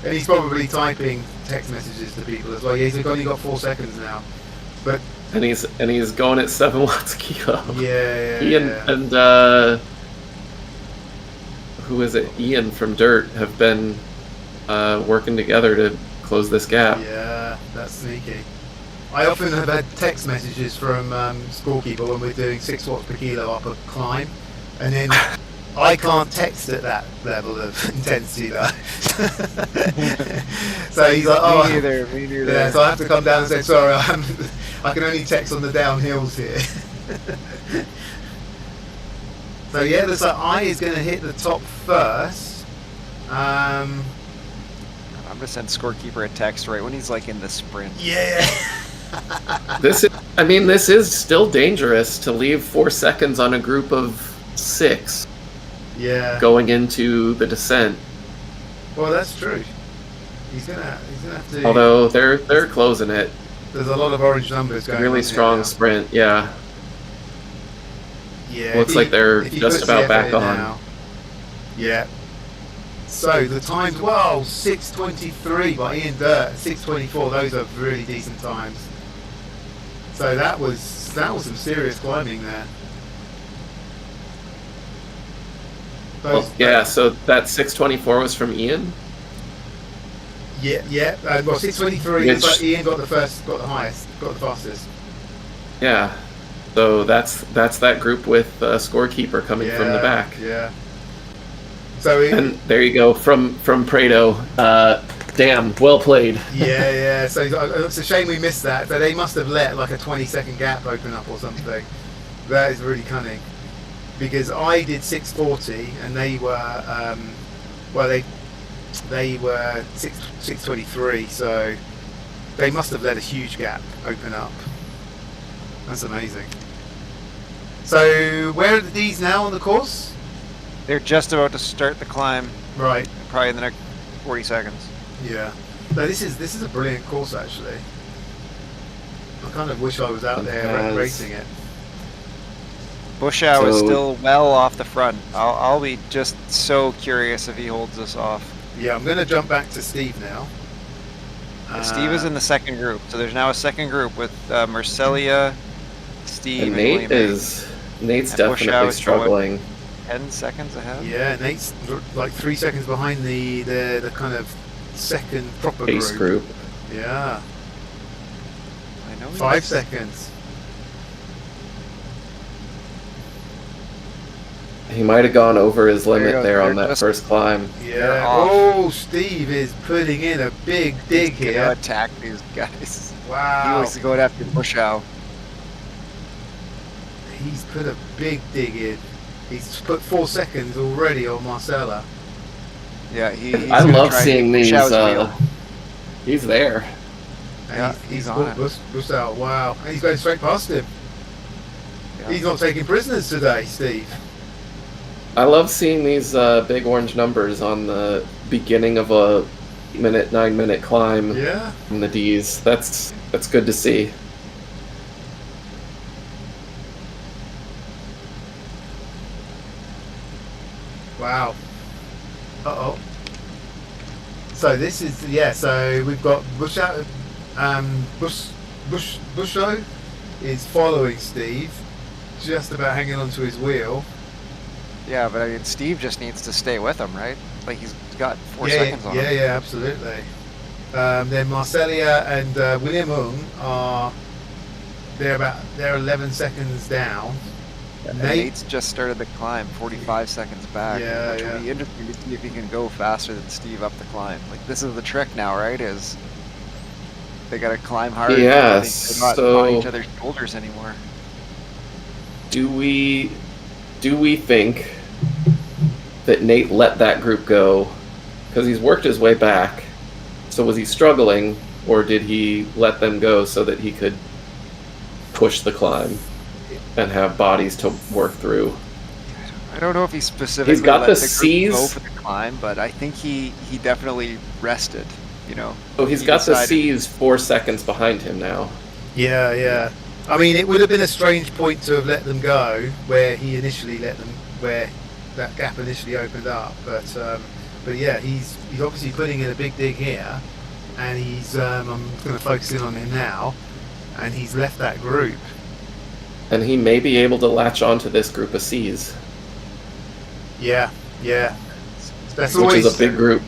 A: And he's probably typing text messages to people as well. Yeah, he's only got 4 seconds now. But
B: and he's going at 7 watts a kilo.
A: Yeah.
B: He and who is it? Ian from Dirt have been working together to close this gap.
A: Yeah, that's sneaky. I often have had text messages from Scorekeeper when we're doing 6 watts per kilo up a climb, and then I can't text at that level of intensity though. So he's like,
C: me neither.
A: Yeah, so I have to come down and say, sorry, I can only text on the downhills here. So yeah, looks like I is going to hit the top first.
C: I'm going to send Scorekeeper a text right when he's like in the sprint.
A: Yeah.
B: This is still dangerous to leave 4 seconds on a group of 6.
A: Yeah.
B: Going into the descent.
A: Well, that's true. He's gonna have to.
B: Although they're closing it.
A: There's a lot of orange numbers going.
B: Really strong sprint, yeah.
A: Yeah.
B: Looks like they're just about back on.
A: Now. Yeah. So the times, 6:23 by Ian Dirt, 6:24. Those are really decent times. So that was some serious climbing there.
B: Yeah, so that 624 was from Ian?
A: Yeah. Well, 623. It's like Ian got the highest, got the fastest.
B: Yeah. So that's that group with scorekeeper coming from the back.
A: Yeah. So
B: and there you go from Prado. Damn, well played.
A: Yeah. So it's a shame we missed that. But they must have let like a 20-second gap open up or something. That is really cunning. Because I did 640 and they were they were 623. So they must have let a huge gap open up. That's amazing. So where are the D's now on the course?
C: They're just about to start the climb.
A: Right.
C: Probably in the next 40 seconds.
A: Yeah. No, this is a brilliant course actually. I kind of wish I was out there racing it.
C: Bushow is still well off the front. I'll be just so curious if he holds this off.
A: Yeah, I'm going to jump back to Steve now.
C: Steve is in the second group, so there's now a second group with Marcellia, Steve,
B: and Nate's definitely struggling.
C: 10 seconds ahead.
A: Yeah, Nate's like 3 seconds behind the kind of second proper
B: base group.
A: Yeah.
C: I know.
A: 5 seconds.
B: He might have gone over his limit there on that first climb.
A: Yeah. Oh, Steve is putting in a big dig here.
C: Gonna attack these guys.
A: Wow.
C: He wants to go after Bushow.
A: He's put a big dig in. He's put 4 seconds already on Marcella.
C: Yeah,
B: I love seeing these. He's there.
A: And he's on it. Bush out. Wow. And he's going straight past him. Yeah. He's not taking prisoners today, Steve.
B: I love seeing these big orange numbers on the beginning of a 9-minute climb.
A: Yeah.
B: From the D's. That's good to see.
A: Wow. Uh-oh. So this is, so we've got Bushow is following Steve, just about hanging onto his wheel.
C: Yeah, but I mean, Steve just needs to stay with him, right? Like he's got 4 seconds on him.
A: Yeah, absolutely. Then Marcellia and William Ung they're 11 seconds down.
C: And Nate's just started the climb 45 seconds back.
A: Yeah,
C: which will be interesting to see if he can go faster than Steve up the climb. Like this is the trick now, right? Is they gotta climb harder.
B: Yeah,
C: they're not on each other's shoulders anymore.
B: Do we think that Nate let that group go because he's worked his way back? So was he struggling, or did he let them go so that he could push the climb and have bodies to work through?
C: I don't know if he specifically
B: he's got
C: let
B: the
C: the
B: C's
C: go for the climb, but I think he definitely rested. You know.
B: So he's got the C's 4 seconds behind him now.
A: Yeah. I mean, it would have been a strange point to have let them go where he initially let them, where that gap initially opened up. But yeah, he's obviously putting in a big dig here, and I'm going to focus in on him now, and he's left that group.
B: And he may be able to latch onto this group of C's.
A: Yeah. That's
B: which
A: always
B: is a big group.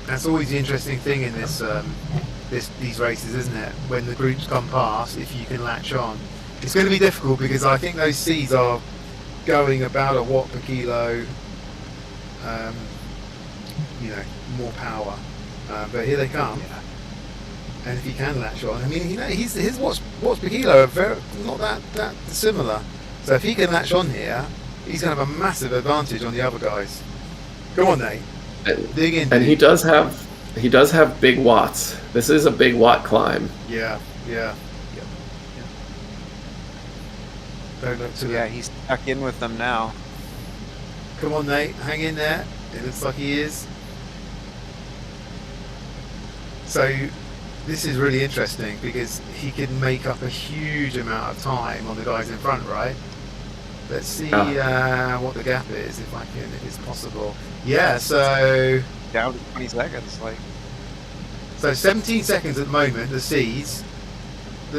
A: That's always the interesting thing in these races, isn't it? When the groups come past, if you can latch on, it's going to be difficult because I think those C's are going about a watt per kilo. More power. But here they come.
C: Yeah.
A: And if he can latch on, I mean, his watts per kilo are not that dissimilar. So if he can latch on here, he's going to have a massive advantage on the other guys. Come on, Nate. Dig in.
B: And he does have big watts. This is a big watt climb.
A: Yeah. Don't look to
C: Yeah, he's stuck in with them now.
A: Come on, Nate. Hang in there. It looks like he is. So this is really interesting because he can make up a huge amount of time on the guys in front, right? Let's see what the gap is, if it's possible. Yeah, so
C: Down to 20 seconds, like.
A: So 17 seconds at the moment, the C's.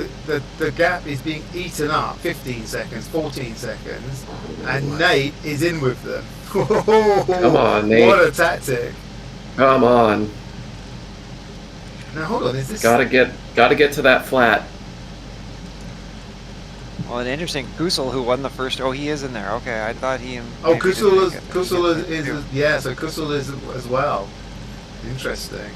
A: the gap is being eaten up. 15 seconds, 14 seconds, and Nate is in with them.
B: Come on, Nate.
A: What a tactic!
B: Come on.
A: Now hold on, is this?
B: Gotta get to that flat.
D: Well, an interesting Kusel who won the first. Oh, he is in there. Okay, I thought he.
A: Oh,
D: maybe
A: Kusel
D: didn't
A: is
D: make it.
A: Kusel
D: He gets it
A: is
D: too.
A: yeah. So Kusel is as well. Interesting.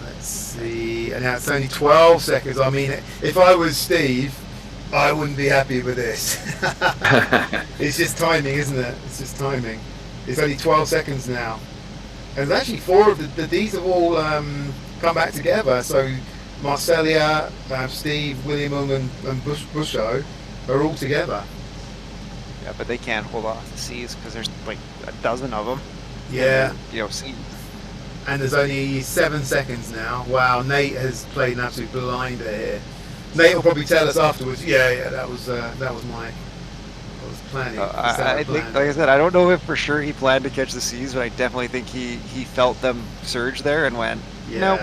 A: Let's see. And now it's only 12 seconds. I mean, if I was Steve, I wouldn't be happy with this. It's just timing, isn't it? It's just timing. It's only 12 seconds now. And there's actually 4 of the Ds have all come back together. So Marcelia, Steve, William and Busho are all together.
D: Yeah, but they can't hold off the C's because there's like a dozen of them.
A: Yeah.
D: C.
A: And there's only 7 seconds now. Wow, Nate has played an absolute blinder here. Nate will probably tell us afterwards. Yeah, that was Mike. I was planning.
D: I think, like I said, I don't know if for sure he planned to catch the C's, but I definitely think he felt them surge there and went, nope,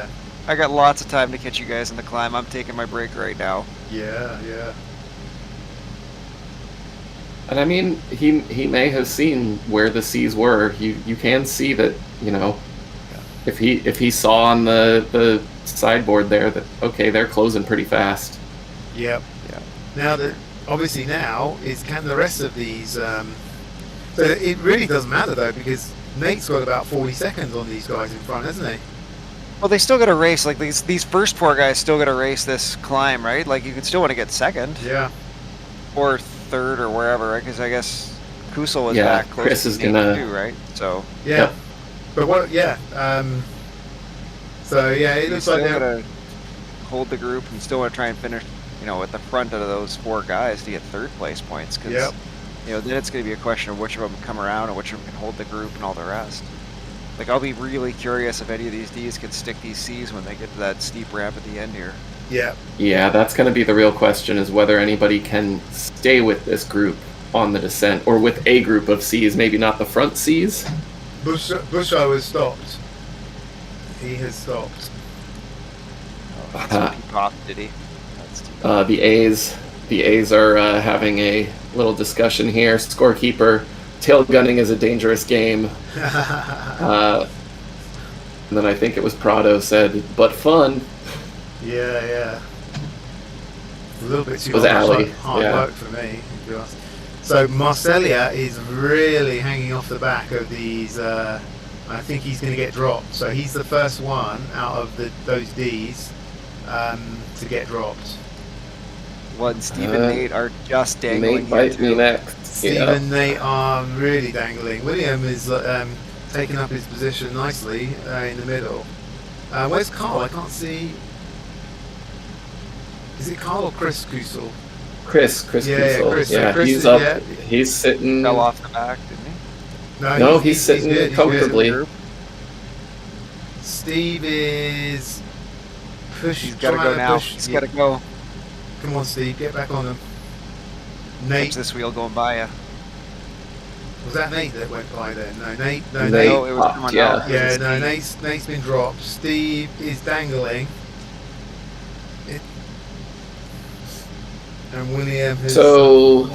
D: I got lots of time to catch you guys in the climb. I'm taking my break right now.
A: Yeah.
B: And I mean, he may have seen where the C's were. You can see that, if he saw on the sideboard there that, okay, they're closing pretty fast.
A: Yep.
D: Yeah.
A: Now that obviously now is can the rest of these. So it really doesn't matter though because Nate's got about 40 seconds on these guys in front, hasn't he?
D: Well, they still got to race. Like these first 4 guys still got to race this climb, right? Like you can still want to get second.
A: Yeah.
D: Or third or wherever, right? Because I guess Kusel was
B: Yeah,
D: back close
B: Chris
D: to
B: is
D: Nate
B: gonna-
D: too, right? So
A: Yeah.
B: Yep.
A: But what? Yeah. So yeah, it
D: you
A: looks
D: still
A: like they're.
D: gotta hold the group and still want to try and finish, at the front of those 4 guys to get 3rd place points. Because
A: Yep.
D: then it's going to be a question of which of them come around and which of them can hold the group and all the rest. Like I'll be really curious if any of these Ds can stick these Cs when they get to that steep ramp at the end here.
A: Yeah.
B: Yeah, that's going to be the real question, is whether anybody can stay with this group on the descent, or with a group of C's, maybe not the front C's.
A: Busho has stopped. He has stopped.
D: So he popped, did he? That's too
B: The A's are having a little discussion here. Scorekeeper, tail gunning is a dangerous game. And then I think it was Prado said, but fun.
A: Yeah. A little bit too
B: Was Ali,
A: hard
B: yeah.
A: work for me, to be honest. So Marcelia is really hanging off the back of these. I think he's going to get dropped. So he's the first one out of those Ds to get dropped.
D: Well, and Steve and Nate are just dangling
B: Nate
D: here
B: bites me
D: too.
B: next.
A: Steve
B: Yeah.
A: and Nate are really dangling. William is taking up his position nicely in the middle. Where's Carl? I can't see. Is it Carl or Chris Kusel?
B: Chris
A: Yeah,
B: Kusel.
A: Chris.
B: Yeah,
A: Chris
B: he's
A: is-
B: up.
A: yeah.
B: He's sitting.
D: Fell off the back, didn't he?
B: No, he's sitting
A: good,
B: comfortably.
A: good. Steve is
D: He's got to
A: trying
D: go now.
A: push-
D: He's got to go.
A: Come on, Steve, get back on him.
D: Catch
A: Nate,
D: this wheel going by you.
A: was that Nate that went by then? No, Nate. No,
B: Nate.
A: Nate.
D: No, it was
B: popped,
D: someone
B: yeah.
D: else.
A: Yeah,
D: It was
A: no,
D: Steve.
A: Nate's been dropped. Steve is dangling. And William has.
B: So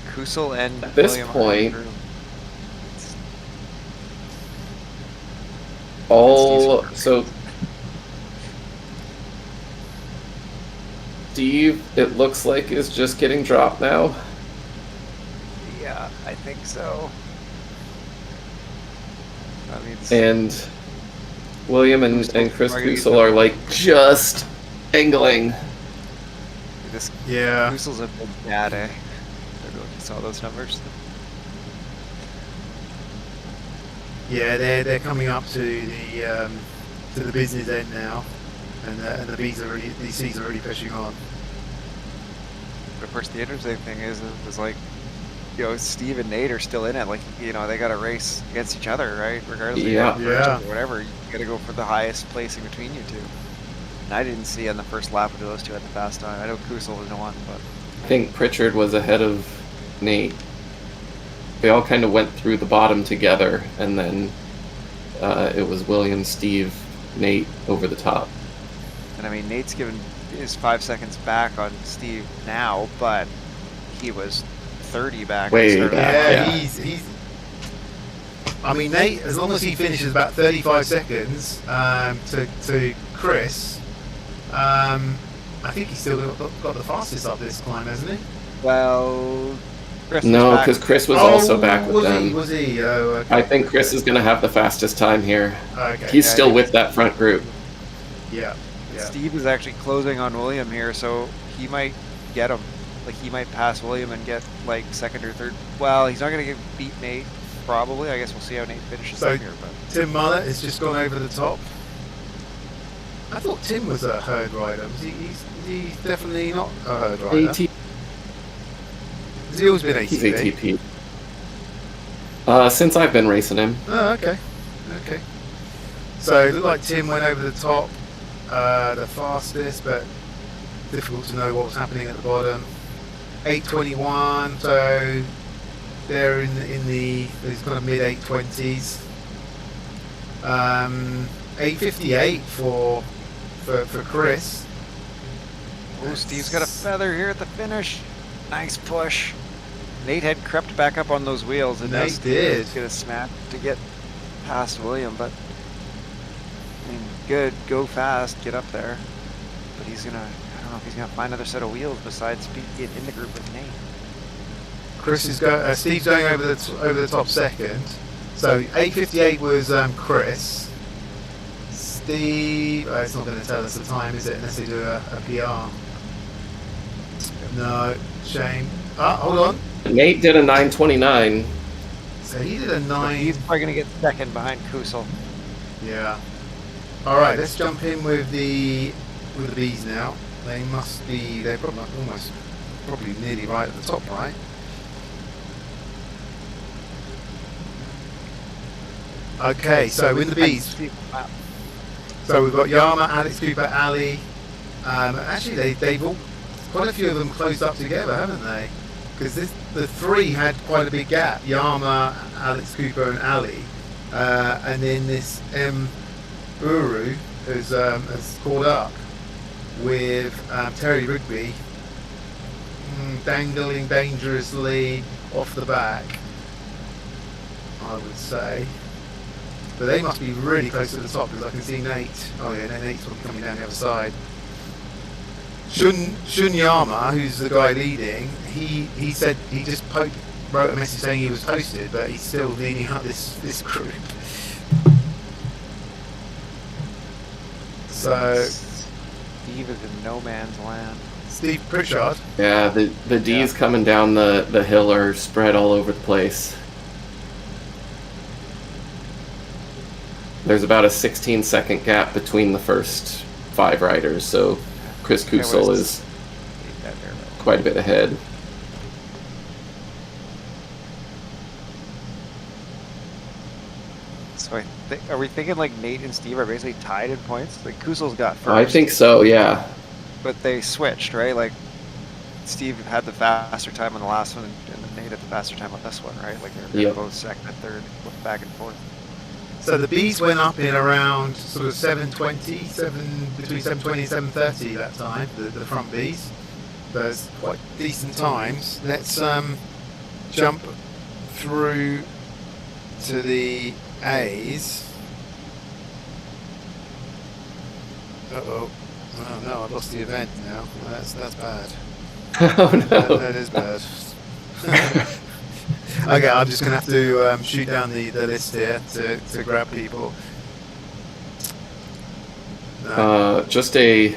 D: Kusel and
B: At this
D: William are
B: point-
D: through.
B: so Steve, it looks like, is just getting dropped now.
D: Yeah, I think so. That means
B: And William and Chris
D: Are you-
B: Kusel are like just angling.
D: this
A: Yeah.
D: Kusel's a big bad, eh? I don't know if you saw those numbers.
A: Yeah, they're coming up to the business end now, and the B's are really, these C's are really pushing on.
D: But of course, the interesting thing is like, Steve and Nate are still in it. Like, they got to race against each other, right? Regardless of
B: Yeah.
D: if you're first
A: Yeah.
D: or whatever, you got to go for the highest placing between you two. And I didn't see on the first lap of those two at the fast time. I know Kusel was one, but
B: I think Pritchard was ahead of Nate. They all kind of went through the bottom together, and then it was William, Steve, Nate over the top.
D: And I mean, Nate's given his 5 seconds back on Steve now, but he was 30 back.
B: Way
D: at the start of
B: back,
D: the
A: Yeah,
B: yeah.
A: he's. I mean, Nate, as long as he finishes about 35 seconds to Chris, I think he's still got the fastest up this climb, hasn't he?
D: Well, Chris was
B: No,
D: back.
B: because Chris was also back with
A: was
B: them.
A: he? Was he? Oh, okay.
B: I think Chris is going to have the fastest time here.
A: Okay.
B: He's
D: Yeah,
B: still
D: I
B: with that front group.
A: Yeah. Yeah.
D: Steve is actually closing on William here, so he might get him. Like, he might pass William and get, like, second or third. Well, he's not going to beat Nate, probably. I guess we'll see how Nate finishes
A: So-
D: up here. But
A: Tim Mullet has just gone over the top. I thought Tim was a herd rider. He's definitely not a herd rider. Has he always been
B: He's
A: ATP?
B: ATP. Since I've been racing him.
A: Oh, okay. Okay. So it looked like Tim went over the top, the fastest, but difficult to know what was happening at the bottom. 8:21, so they're in the these kind of mid 8:20s. 8:58 for Chris.
D: oh, Steve's got a feather here at the finish. Nice push. Nate had crept back up on those wheels, and now
A: Nate
D: Steve
A: did.
D: is going to snap to get past William. But I mean, good, go fast, get up there. But he's gonna. I don't know if he's gonna find another set of wheels besides being in the group with Nate.
A: Steve's going over the top second. So 8:58 was Chris. Steve, it's not going to tell us the time, is it? Unless they do a PR. No, shame. Hold on.
B: Nate did a 9:29.
A: So he did a
D: So
A: 9.
D: he's probably gonna get second behind Kusel.
A: Yeah. All right, let's jump in with the bees now. They must be. They're probably nearly right at the top, right? Okay, so in the bees.
D: Wow.
A: So we've got Yama, Alex Cooper, Ali. Actually, they've all, quite a few of them closed up together, haven't they? Because the three had quite a big gap: Yama, Alex Cooper, and Ali. And then this Uru has caught up with Terry Rigby, dangling dangerously off the back, I would say. But they must be really close to the top because I can see Nate. Oh yeah, Nate's probably coming down the other side. Shunyama, who's the guy leading, he said he just wrote a message saying he was toasted, but he's still leading up this group. So
D: Steve is in no man's land.
A: Steve Pritchard.
B: Yeah, the D's coming down the hill are spread all over the place. There's about a 16-second gap between the first 5 riders, so Chris Kusel is quite a bit ahead.
D: So are we thinking like Nate and Steve are basically tied in points? Like Kusel's got first.
B: I think so, yeah.
D: But they switched, right? Like Steve had the faster time on the last one, and then Nate had the faster time on this one, right? Like they're
B: Yep.
D: both second and third, back and forth.
A: So the bees went up in around sort of 7:20, between 7:20 and 7:30 that time. The front bees. There's quite decent times. Let's jump through to the A's. Oh no, I've lost the event now. That's bad.
B: Oh no.
A: That is bad. Okay, I'm just going to have to shoot down the list here to grab people. No.
B: Just a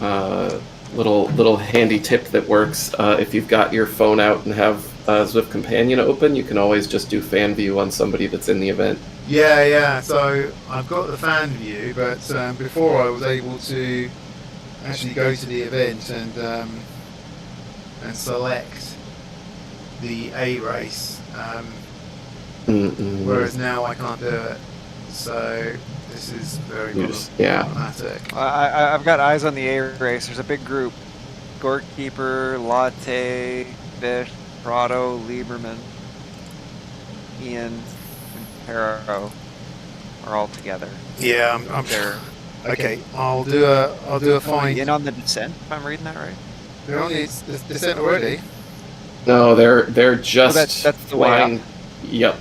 B: little handy tip that works. If you've got your phone out and have Zwift Companion open, you can always just do fan view on somebody that's in the event.
A: Yeah. So I've got the fan view, but before I was able to actually go to the event and select the A race, whereas now I can't do it. So this is very problematic.
D: I've got eyes on the A race. There's a big group: Gorekeeper, Lotte, Fish, Prado, Lieberman, Ian, and Perro. are all together.
A: Yeah, I'm
D: They're
A: okay. I'll do a fine.
D: in on the descent, if I'm reading that right.
A: They're on the descent already.
B: No, they're just
D: that's the way
B: flying.
D: up.
B: Yep.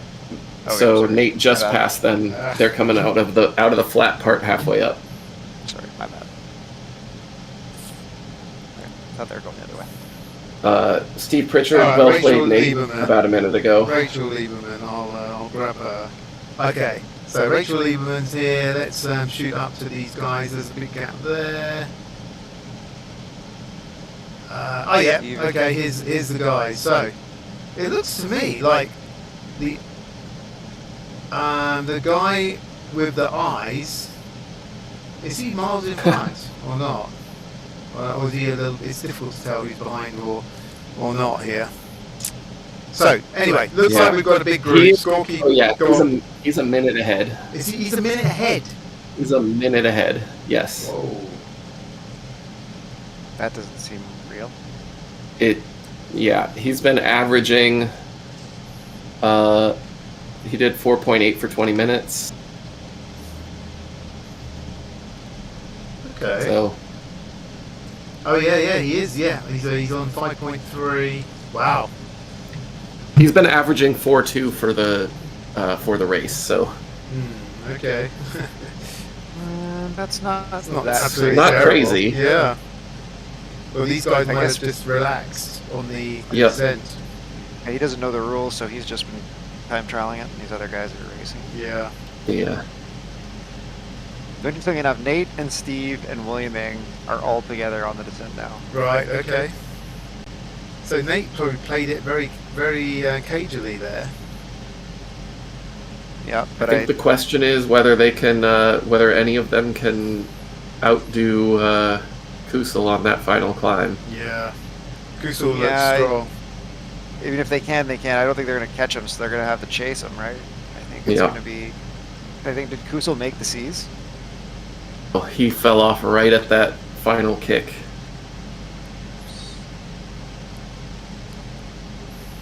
D: Okay,
B: So
D: sorry.
B: Nate just
D: My bad.
B: passed them. They're coming out of the flat part halfway up.
D: Sorry, my bad. Okay. Thought they were going the other way.
B: Steve Pritchard
A: Rachel
B: well-played Nate
A: Lieberman.
B: about a minute ago.
A: Rachel Lieberman. I'll grab her. Okay. So Rachel Lieberman's here. Let's shoot up to these guys. There's a big gap there. Oh yeah. Okay. Here's the guys. So it looks to me like the guy with the eyes. Is he miles in front or not? Or is he a little? It's difficult to tell who's behind or not here. So anyway, looks like we've got a big group. Scorky.
B: Oh yeah, he's a minute ahead.
A: Is he? He's a minute ahead.
B: He's a minute ahead. Yes.
A: Whoa.
D: That doesn't seem real.
B: Yeah, he's been averaging. He did 4.8 for 20 minutes.
A: Okay.
B: So.
A: Oh yeah, he is. Yeah, he's on 5.3. Wow.
B: He's been averaging 4.2 for the race. So.
A: Okay.
D: That's not
A: absolutely
B: not
A: terrible.
B: crazy.
A: Yeah. Well, these guys might have just relaxed on the descent.
D: He doesn't know the rules, so he's just been time trialing it, and these other guys are racing.
A: Yeah.
B: Yeah.
D: Interestingly enough, Nate and Steve and William Ing are all together on the descent now.
A: Right. Okay. So Nate probably played it very, very cagily there.
D: Yeah,
B: I
D: but
B: think the question is whether they can, whether any of them can outdo Kusel on that final climb.
A: Yeah. Kusel looks strong.
D: Even if they can, they can't. I don't think they're going to catch him, so they're going to have to chase him, right? I think it's going to be. I think, did Kusel make the C's?
B: Well, he fell off right at that final kick.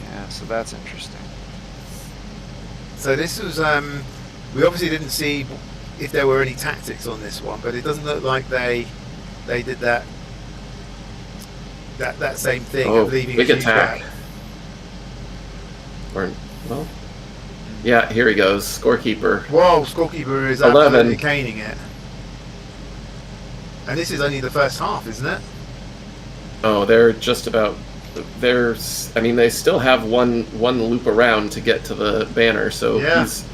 D: Yeah, so that's interesting.
A: So this was, we obviously didn't see if there were any tactics on this one, but it doesn't look like they did that same thing of leaving
B: big
A: a huge
B: attack.
A: gap.
B: Or, well, yeah, here he goes, scorekeeper.
A: Whoa, scorekeeper is
B: 11.
A: absolutely caning it. And this is only the first half, isn't it?
B: Oh, they're just about. I mean, they still have one loop around to get to the banner, so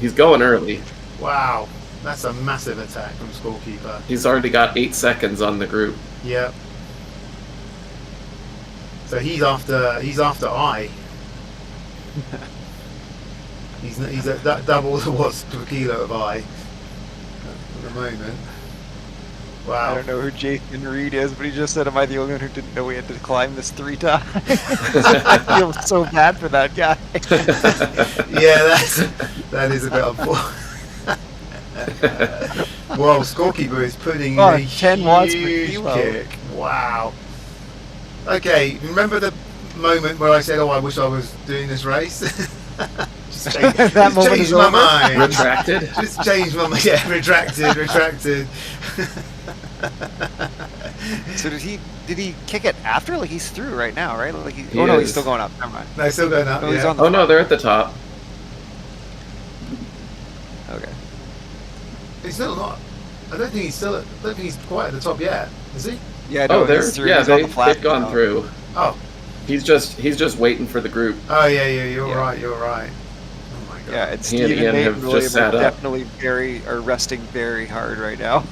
B: he's going early.
A: Wow, that's a massive attack from scorekeeper.
B: He's already got 8 seconds on the group.
A: Yep. So he's after I. he's at double what's per kilo of I at the moment. Wow.
D: I don't know who Jason Reed is, but he just said, "Am I the only one who didn't know we had to climb this 3 times?" I feel so bad for that guy.
A: Yeah, that is a bit unfortunate. Well, scorekeeper is putting a
D: 10 watts per
A: huge
D: kilo.
A: kick. Wow. Okay, remember the moment where I said, "Oh, I wish I was doing this race." Just changed my mind.
B: Retracted?
A: Just changed my mind. Yeah, retracted.
D: So did he kick it after? Like he's through right now, right? Like
B: He
D: no,
B: is.
D: he's still going up. Never mind.
A: No, still going up.
D: No, he's
A: yeah.
D: on the
B: Oh no, they're at the top.
D: Okay.
A: He's still not. I don't think he's quite at the top yet. Is he?
D: Yeah, no,
B: they're
D: he's through. He's on the flat
B: they've gone
D: now.
B: through.
A: Oh.
B: He's just waiting for the group.
A: Oh yeah. You're right. Oh my god.
D: Yeah, and
B: He and
D: Steve
B: Ian
D: and Nate
B: have
D: and
B: just
D: William
B: sat
D: are
B: up.
D: definitely are resting very hard right now.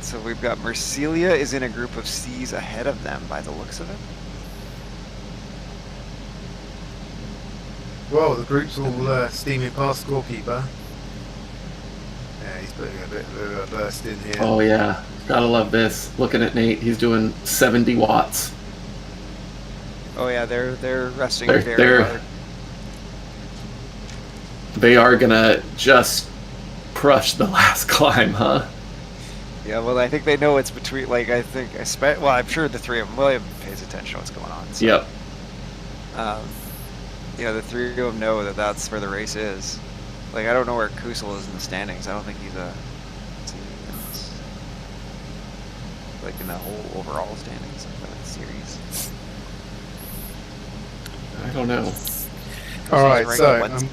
D: So we've got Mercelia is in a group of C's ahead of them by the looks of it.
A: Whoa, the group's all steaming past scorekeeper. Yeah, he's putting a bit of a burst in here.
B: Oh yeah, gotta love this. Looking at Nate, he's doing 70 watts.
D: Oh yeah, they're resting
B: They're-
D: very
B: they're-
D: hard.
B: They are gonna just crush the last climb, huh?
D: Yeah, well, I think they know it's between. Like, I'm sure the three of them. William pays attention to what's going on. So,
B: Yep.
D: The three of them know that that's where the race is. Like, I don't know where Kusel is in the standings. I don't think he's like in the whole overall standings of the series.
B: I don't know.
A: All right,
D: Kusel's
A: so
D: ranked
A: I'm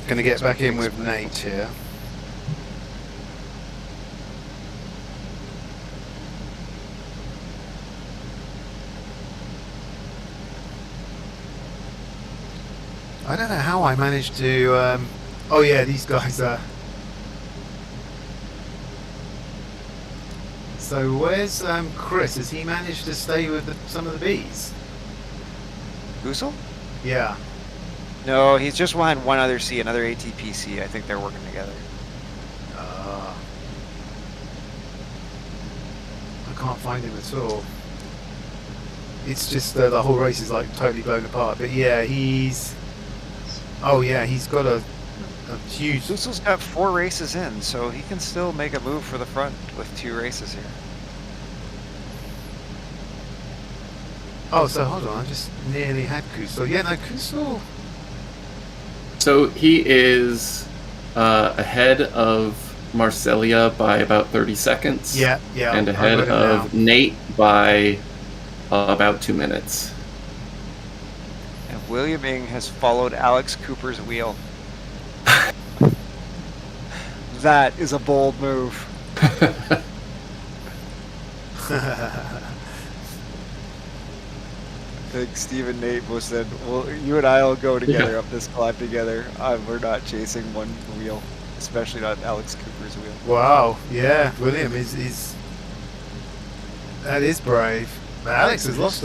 A: going to get back in with Nate here. I don't know how I managed to. Oh yeah, these guys are. So where's Chris? Has he managed to stay with some of the bees?
D: Kusel?
A: Yeah.
D: No, he's just behind one other C, another ATPC. I think they're working together.
A: I can't find him at all. It's just the whole race is like totally blown apart. But yeah, he's. Oh yeah, he's got a huge.
D: Kusel's got 4 races in, so he can still make a move for the front with 2 races here.
A: Oh, so hold on, I just nearly had Kusel. Yeah, no, Kusel.
B: So he is ahead of Marcelia by about 30 seconds.
A: Yeah.
B: And ahead of Nate by about 2 minutes.
D: And William Ing has followed Alex Cooper's wheel. That is a bold move. I think Steve and Nate both said, well, you and I will go together up this climb together. We're not chasing one wheel, especially not Alex Cooper's wheel.
A: Wow, yeah, William is that is brave. But Alex has lost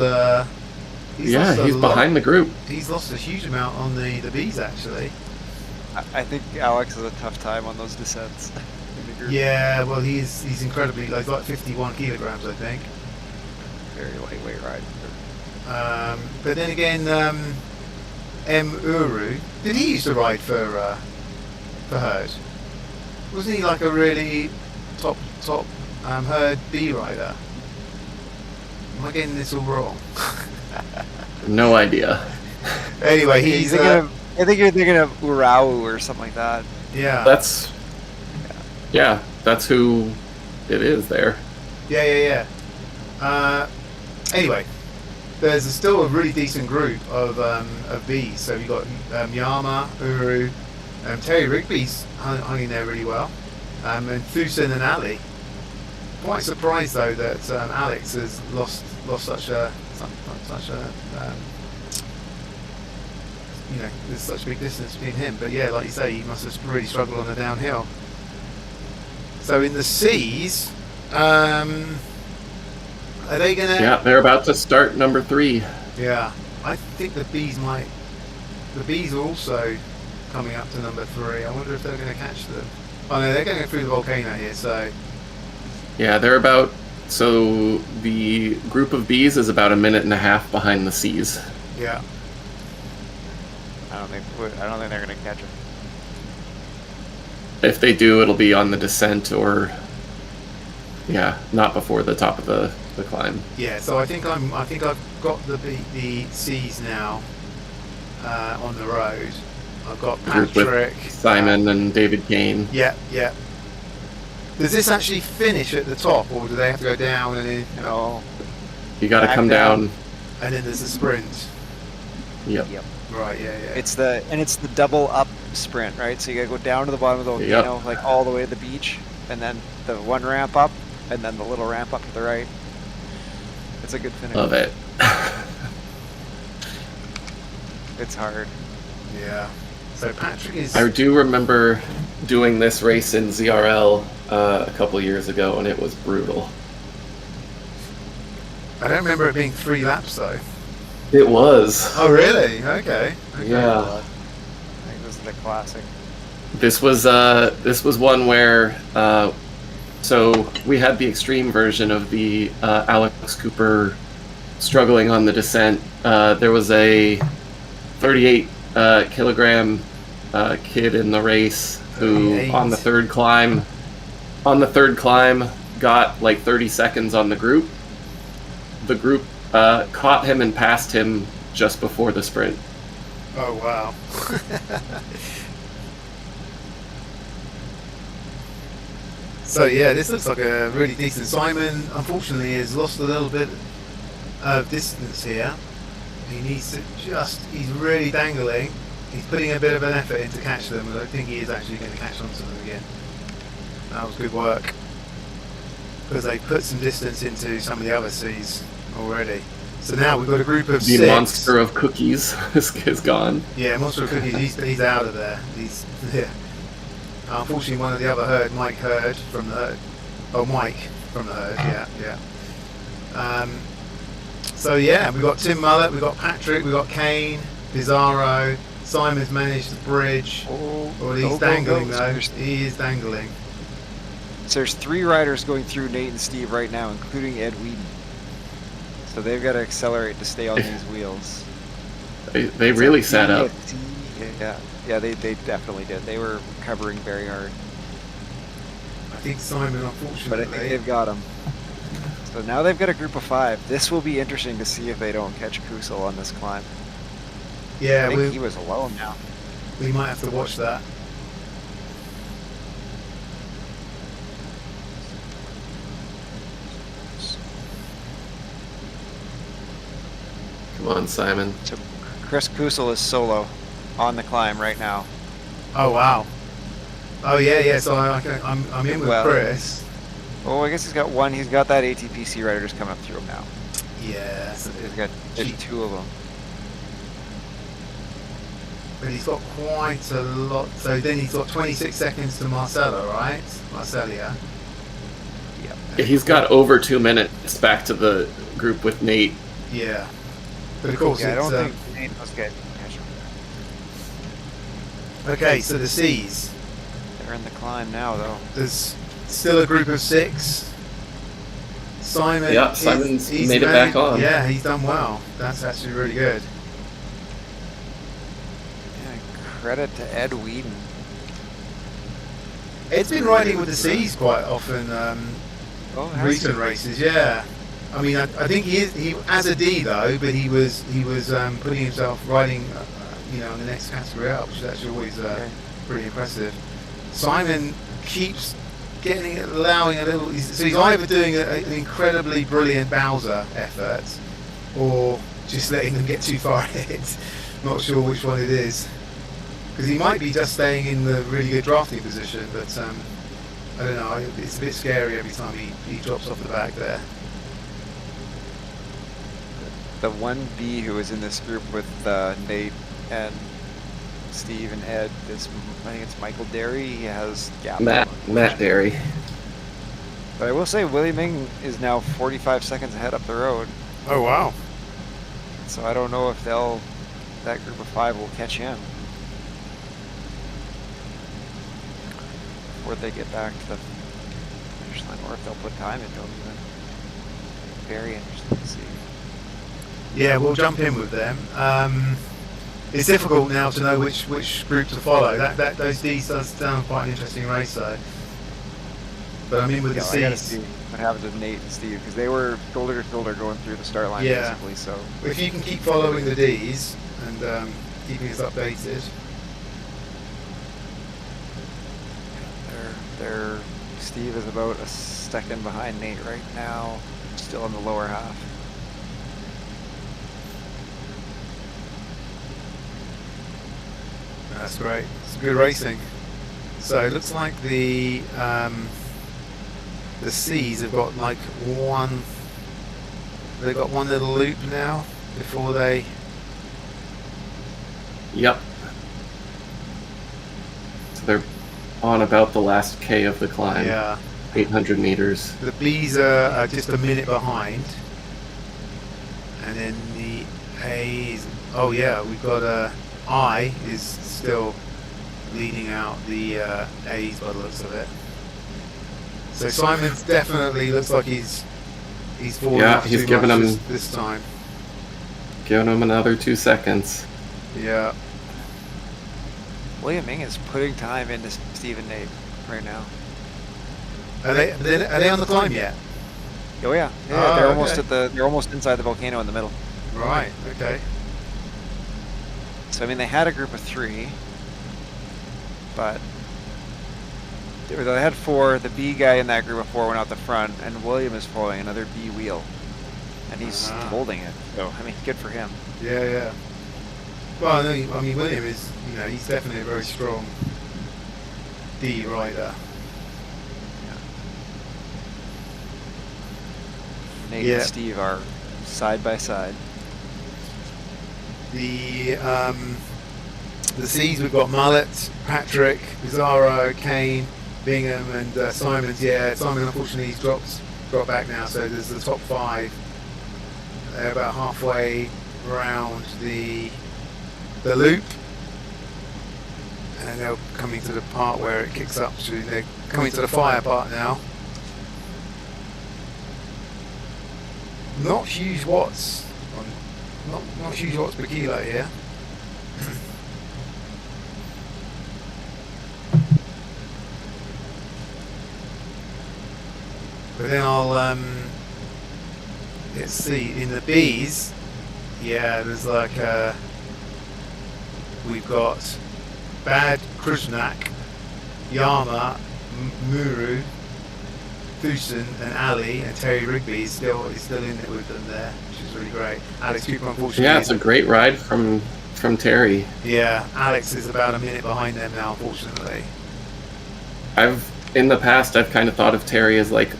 A: he's
B: behind the group.
A: He's lost a huge amount on the bees actually.
D: I think Alex has a tough time on those descents in the group.
A: Yeah, well he's incredibly like 51 kilograms I think.
D: Very lightweight ride.
A: But then again, M. Uru, did he used to ride for Herd? Wasn't he like a really top Herd B rider? Am I getting this all wrong?
B: No idea.
A: Anyway,
D: I think you're thinking of Urau or something like that.
A: Yeah.
B: That's who it is there.
A: Yeah. Anyway. There's still a really decent group of bees. So you've got Yama, Uru, Terry Rigby's hung in there really well, and Thusen and Ali. Quite surprised though that Alex has lost such a there's such a big distance between him. But yeah, like you say, he must have really struggled on the downhill. So in the C's. Are they gonna?
B: Yeah, they're about to start number 3.
A: Yeah, I think the bees are also coming up to number 3. I wonder if they're going to catch them. Oh no, they're going through the volcano here, so.
B: Yeah, they're about. So the group of bees is about 1.5 minutes behind the C's.
A: Yeah.
D: I don't think they're going to catch them.
B: If they do, it'll be on the descent or. Yeah, not before the top of the climb.
A: Yeah, so I think I've got the C's now on the road. I've got
B: Patrick,
A: Patrick,
B: Simon, and David Kane.
A: Yeah. Does this actually finish at the top, or do they have to go down and then?
D: No.
B: You got to come down.
A: And then there's a sprint.
B: Yep.
A: Right. Yeah.
D: It's the double up sprint, right? So you got to go down to the bottom of the volcano, like all the way to the beach, and then the one ramp up, and then the little ramp up to the right. It's a good finish.
B: Love it.
D: It's hard.
A: Yeah. So Patrick is.
B: I do remember doing this race in ZRL a couple years ago, and it was brutal.
A: I don't remember it being 3 laps though.
B: It was.
A: Oh really? Okay.
B: Yeah.
D: I think this is the classic.
B: This was one where. So we had the extreme version of the Alex Cooper struggling on the descent. There was a 38 kilogram kid in the race who, on the third climb, on the third climb, got like 30 seconds on the group. The group caught him and passed him just before the sprint.
A: Oh, wow. So yeah, this looks like a really decent. Simon, unfortunately, has lost a little bit of distance here. He needs to he's really dangling. He's putting a bit of an effort in to catch them, and I don't think he is actually going to catch onto them again. That was good work. Because they put some distance into some of the other C's already. So now we've got a group of
B: The
A: 6.
B: monster of cookies is gone.
A: Yeah, monster of cookies, he's out of there. Yeah. Unfortunately, one of the other herd, Mike from the herd. Oh, Mike from the herd, yeah. So yeah, we've got Tim Mullett, we've got Patrick, we've got Kane, Pizarro. Simon's managed the bridge. Oh, he's dangling though. He is dangling.
C: So there's 3 riders going through Nate and Steve right now, including Ed Whedon. So they've got to accelerate to stay on these wheels.
B: They really sat up.
C: Yeah, they definitely did. They were recovering very hard.
A: I think Simon, unfortunately,
C: but I think they've got him. So now they've got a group of 5. This will be interesting to see if they don't catch Kusel on this climb.
A: Yeah,
C: I think he was alone now.
A: We might have to watch that.
B: Come on, Simon.
C: So Chris Kusel is solo on the climb right now.
A: Oh wow. Oh yeah. So I'm in with Chris.
C: Oh, I guess he's got one. He's got that ATPC rider just coming up through him now.
A: Yeah.
C: So he's got 2 of them.
A: But he's got quite a lot. So then he's got 26 seconds to Marcelo, right? Marcelia.
B: Yeah. He's got over 2 minutes back to the group with Nate.
A: Yeah. But of course,
C: I don't think Nate was getting.
A: Okay, so the C's.
C: They're in the climb now, though.
A: There's still a group of 6. Simon.
B: Yeah, Simon's made it back on.
A: Yeah, he's done well. That's actually really good.
C: Credit to Ed Whedon.
A: Ed's been riding with the C's quite often recent races. Yeah, I mean, I think he as a D though, but he was putting himself riding, in the next category up, which is actually always pretty impressive. Simon keeps allowing a little. So he's either doing an incredibly brilliant Bowser effort, or just letting them get too far ahead. Not sure which one it is. Because he might be just staying in the really good drafting position, but I don't know, it's a bit scary every time he drops off the back there.
C: The 1B who was in this group with Nate and Steve and Ed is, I think it's Michael Derry. He has gap.
B: Matt Derry.
C: But I will say William Ing is now 45 seconds ahead up the road.
A: Oh wow.
C: So I don't know if that group of 5 will catch him before they get back to the finish line, or if they'll put time into them even. Very interesting to see.
A: Yeah, we'll jump in with them. It's difficult now to know which group to follow. Those D's does sound quite an interesting race though. But I'm in with the C's.
C: I gotta see what happens with Nate and Steve, because they were shoulder to shoulder going through the start line basically. So
A: if you can keep following the D's and keeping us updated.
C: Steve is about a second behind Nate right now, still in the lower half.
A: That's great. It's good racing. So it looks like the C's have got like they've got one little loop now before they.
B: Yep. So they're on about the last K of the climb.
A: Yeah.
B: 800 meters.
A: The B's are just a minute behind. And then the A's, oh yeah, we've got I is still leading out the A's by the looks of it. So Simon's definitely looks like he's falling off
B: he's
A: too
B: giving
A: much
B: him
A: this time.
B: Giving him another 2 seconds.
A: Yeah.
C: William Ing is putting time into Steve and Nate right now.
A: Are they on the climb yet?
D: Oh yeah,
A: Oh,
D: they're
A: okay.
D: almost they're almost inside the volcano in the middle.
A: Right. Okay.
D: So I mean, they had a group of 3, but they had 4. The B guy in that group of 4 went out the front, and William is following another B wheel, and he's holding it. So I mean, good for him.
A: Yeah. Well, no, I mean, William is, he's definitely a very strong D rider.
D: Nate
A: Yeah.
D: and Steve are side by side.
A: The C's, we've got Mullet, Patrick, Pizarro, Kane, Bingham, and Simons. Yeah, Simon unfortunately he's dropped back now. So there's the top 5. They're about halfway around the loop, and they're coming to the part where it kicks up to. They're coming to the fire part now. Not huge watts. Not huge watts per kilo here. But then I'll let's see, in the B's, yeah, there's like we've got Bad Kruznak, Yama, Muru, Thusen and Ali, and Terry Rigby is still in it with them there, which is really great. Alex Cooper, unfortunately.
B: Yeah, it's a great ride from Terry.
A: Yeah, Alex is about a minute behind them now, unfortunately.
B: In the past, I've kind of thought of Terry as like,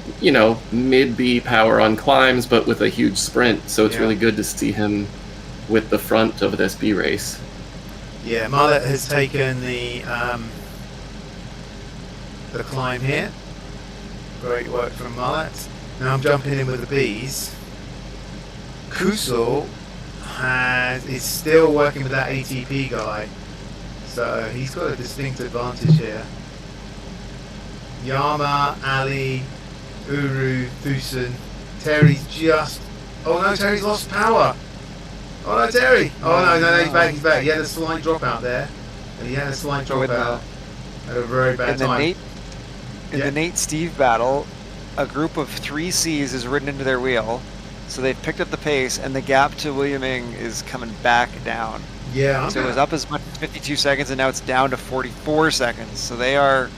B: mid B power on climbs, but with a huge sprint. So it's really good to see him with the front of this B race.
A: Yeah, Mullet has taken the climb here. Great work from Mullet. Now I'm jumping in with the B's. Kusel is still working with that ATP guy, so he's got a distinct advantage here. Yama, Ali, Uru, Thusen. Terry's just... Oh no, Terry's lost power. Oh no, Terry. Oh no, he's back. He had a slight drop out there. At a very bad time.
D: In the Nate-Steve battle, a group of 3 C's is ridden into their wheel, so they've picked up the pace, and the gap to William Ing is coming back down.
A: Yeah.
D: So it was up as much as 52 seconds, and now it's down to 44 seconds. So they are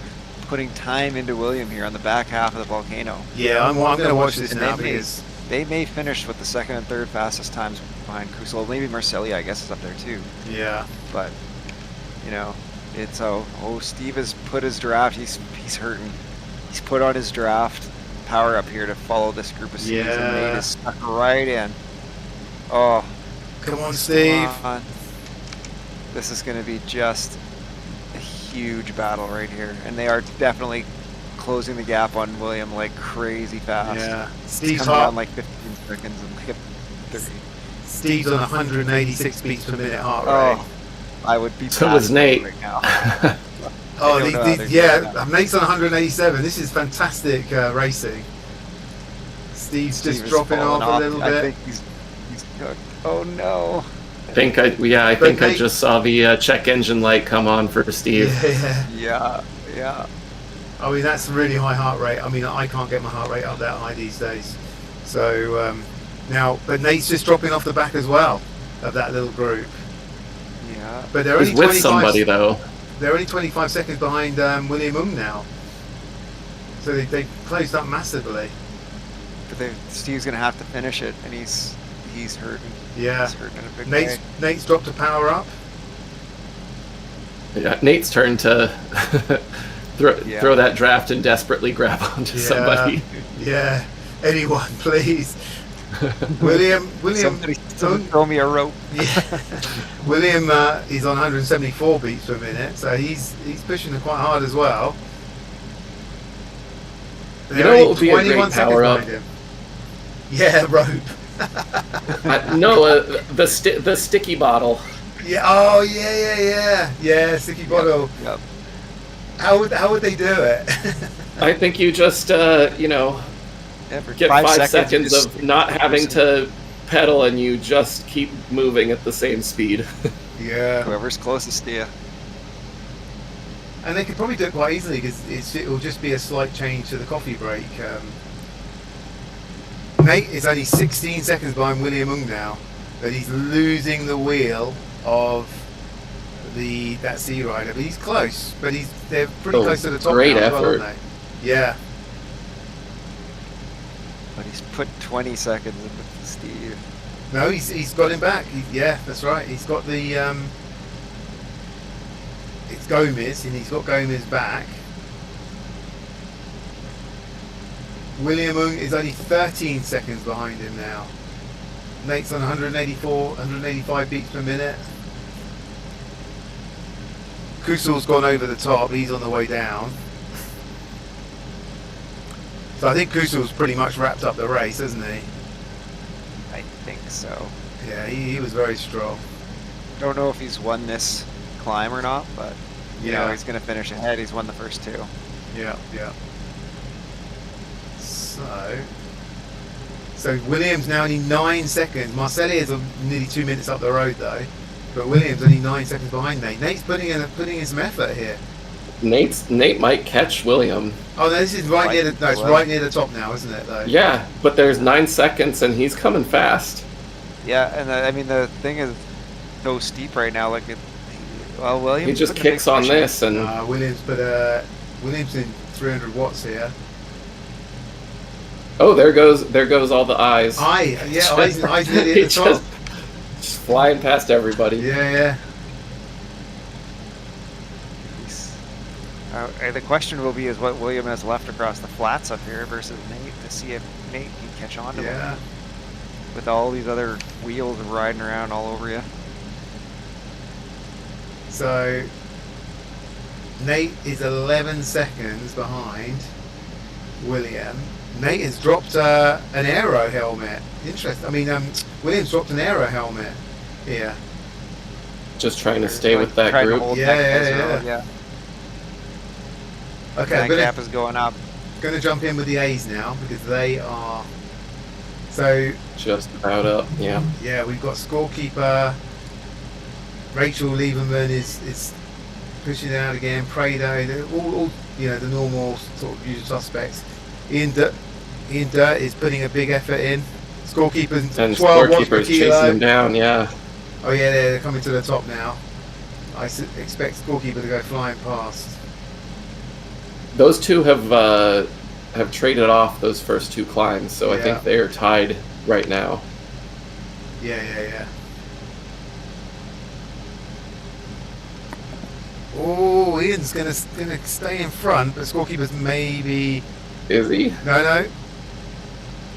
D: putting time into William here on the back half of the volcano.
A: Yeah, I'm going to watch this
D: And
A: now because...
D: They may finish with the 2nd and 3rd fastest times behind Kusel. Maybe Marcelli, I guess, is up there too.
A: Yeah.
D: But, it's Steve has put his draft. He's hurting. He's put on his draft power up here to follow this group of C's, and Nate is stuck right in. Oh,
A: come on, Steve!
D: Come on. This is going to be just a huge battle right here, and they are definitely closing the gap on William like crazy fast.
A: Yeah,
D: Steve's down like 15 seconds and like a 30.
A: Steve's on 186 beats per minute heart rate.
D: Oh, I would be.
B: So was Nate.
D: Right now.
A: Nate's on 187. This is fantastic racing. Steve's just dropping off a little bit.
D: I think he's cooked. Oh no.
B: I think I just saw the check engine light come on for Steve.
D: Yeah.
A: I mean, that's a really high heart rate. I mean, I can't get my heart rate up that high these days. So but Nate's just dropping off the back as well of that little group.
D: Yeah.
A: But they're
B: He's
A: only
B: with somebody though.
A: They're only 25 seconds behind William Ung now. So they closed up massively.
D: But Steve's gonna have to finish it, and he's hurting.
A: Yeah.
D: He's hurting in a big way.
A: Nate's dropped a power up.
B: Yeah, Nate's turn to throw that draft and desperately grab onto somebody.
A: Yeah. Anyone, please. William.
D: Somebody throw me a rope.
A: Yeah. William is on 174 beats per minute, so he's pushing it quite hard as well.
B: You know what would be a great power up?
A: Yeah, rope.
B: The sticky bottle.
A: Yeah. Oh yeah. Sticky bottle.
D: Yep.
A: How would they do it?
B: I think you just get 5 seconds of not having to pedal, and you just keep moving at the same speed.
A: Yeah.
D: Whoever's closest to you.
A: And they could probably do it quite easily because it'll just be a slight change to the coffee break. Nate is only 16 seconds behind William Ung now, but he's losing the wheel of that Sea Rider. But he's close, but they're pretty close to the top
B: great
A: now as
B: effort.
A: well, aren't they? Yeah.
D: But he's put 20 seconds in with Steve.
A: No, he's got him back. Yeah, that's right. He's got the it's Gomez, and he's got Gomez back. William Ung is only 13 seconds behind him now. Nate's on 185 beats per minute. Kusel's gone over the top. He's on the way down. So I think Kusel's pretty much wrapped up the race, hasn't he?
D: I think so.
A: Yeah, he was very strong.
D: Don't know if he's won this climb or not, but you know
A: Yeah.
D: he's going to finish ahead. He's won the first two.
A: Yeah. So Williams now only 9 seconds. Marcelli is nearly 2 minutes up the road though, but Williams only 9 seconds behind Nate. Nate's putting in some effort here.
B: Nate might catch William.
A: Oh, no, this is right
D: Like,
A: near the. No, it's
D: well.
A: right near the top now, isn't it? Though.
B: Yeah, but there's 9 seconds and he's coming fast.
D: Yeah, and I mean the thing is so steep right now. Like, Williams.
B: He just
D: putting a big
B: kicks on
D: push in.
B: this and
A: Williams in 300 watts here.
B: oh, there goes all the eyes.
A: Eyes nearly
B: He
A: at the top.
B: just flying past everybody.
A: Yeah.
D: The question will be is what William has left across the flats up here versus Nate to see if Nate can catch on to
A: Yeah.
D: him with all these other wheels riding around all over you.
A: So Nate is 11 seconds behind William. Nate has dropped an aero helmet. Interesting. I mean, Williams dropped an aero helmet here.
B: Just trying to stay with that
D: Trying to
B: group.
D: hold
A: Yeah,
D: that guy's
A: yeah.
D: road, yeah.
A: Okay,
D: That
A: I'm gonna,
D: gap is going up.
A: gonna jump in with the A's now because they are. So
B: Just about up. Yeah.
A: yeah, we've got scorekeeper. Rachel Lieberman is pushing out again. Prado, they're all the normal sort of usual suspects. Ian Dirt is putting a big effort in. Scorekeeper's
B: And
A: 12 watts per
B: scorekeeper's chasing
A: kilo.
B: him down. Yeah.
A: Oh yeah, they're coming to the top now. I expect scorekeeper to go flying past.
B: Those two have traded off those first two climbs, so I
A: Yeah.
B: think they are tied right now.
A: Yeah. Oh, Ian's gonna stay in front, but scorekeeper's maybe
B: Is he?
A: no.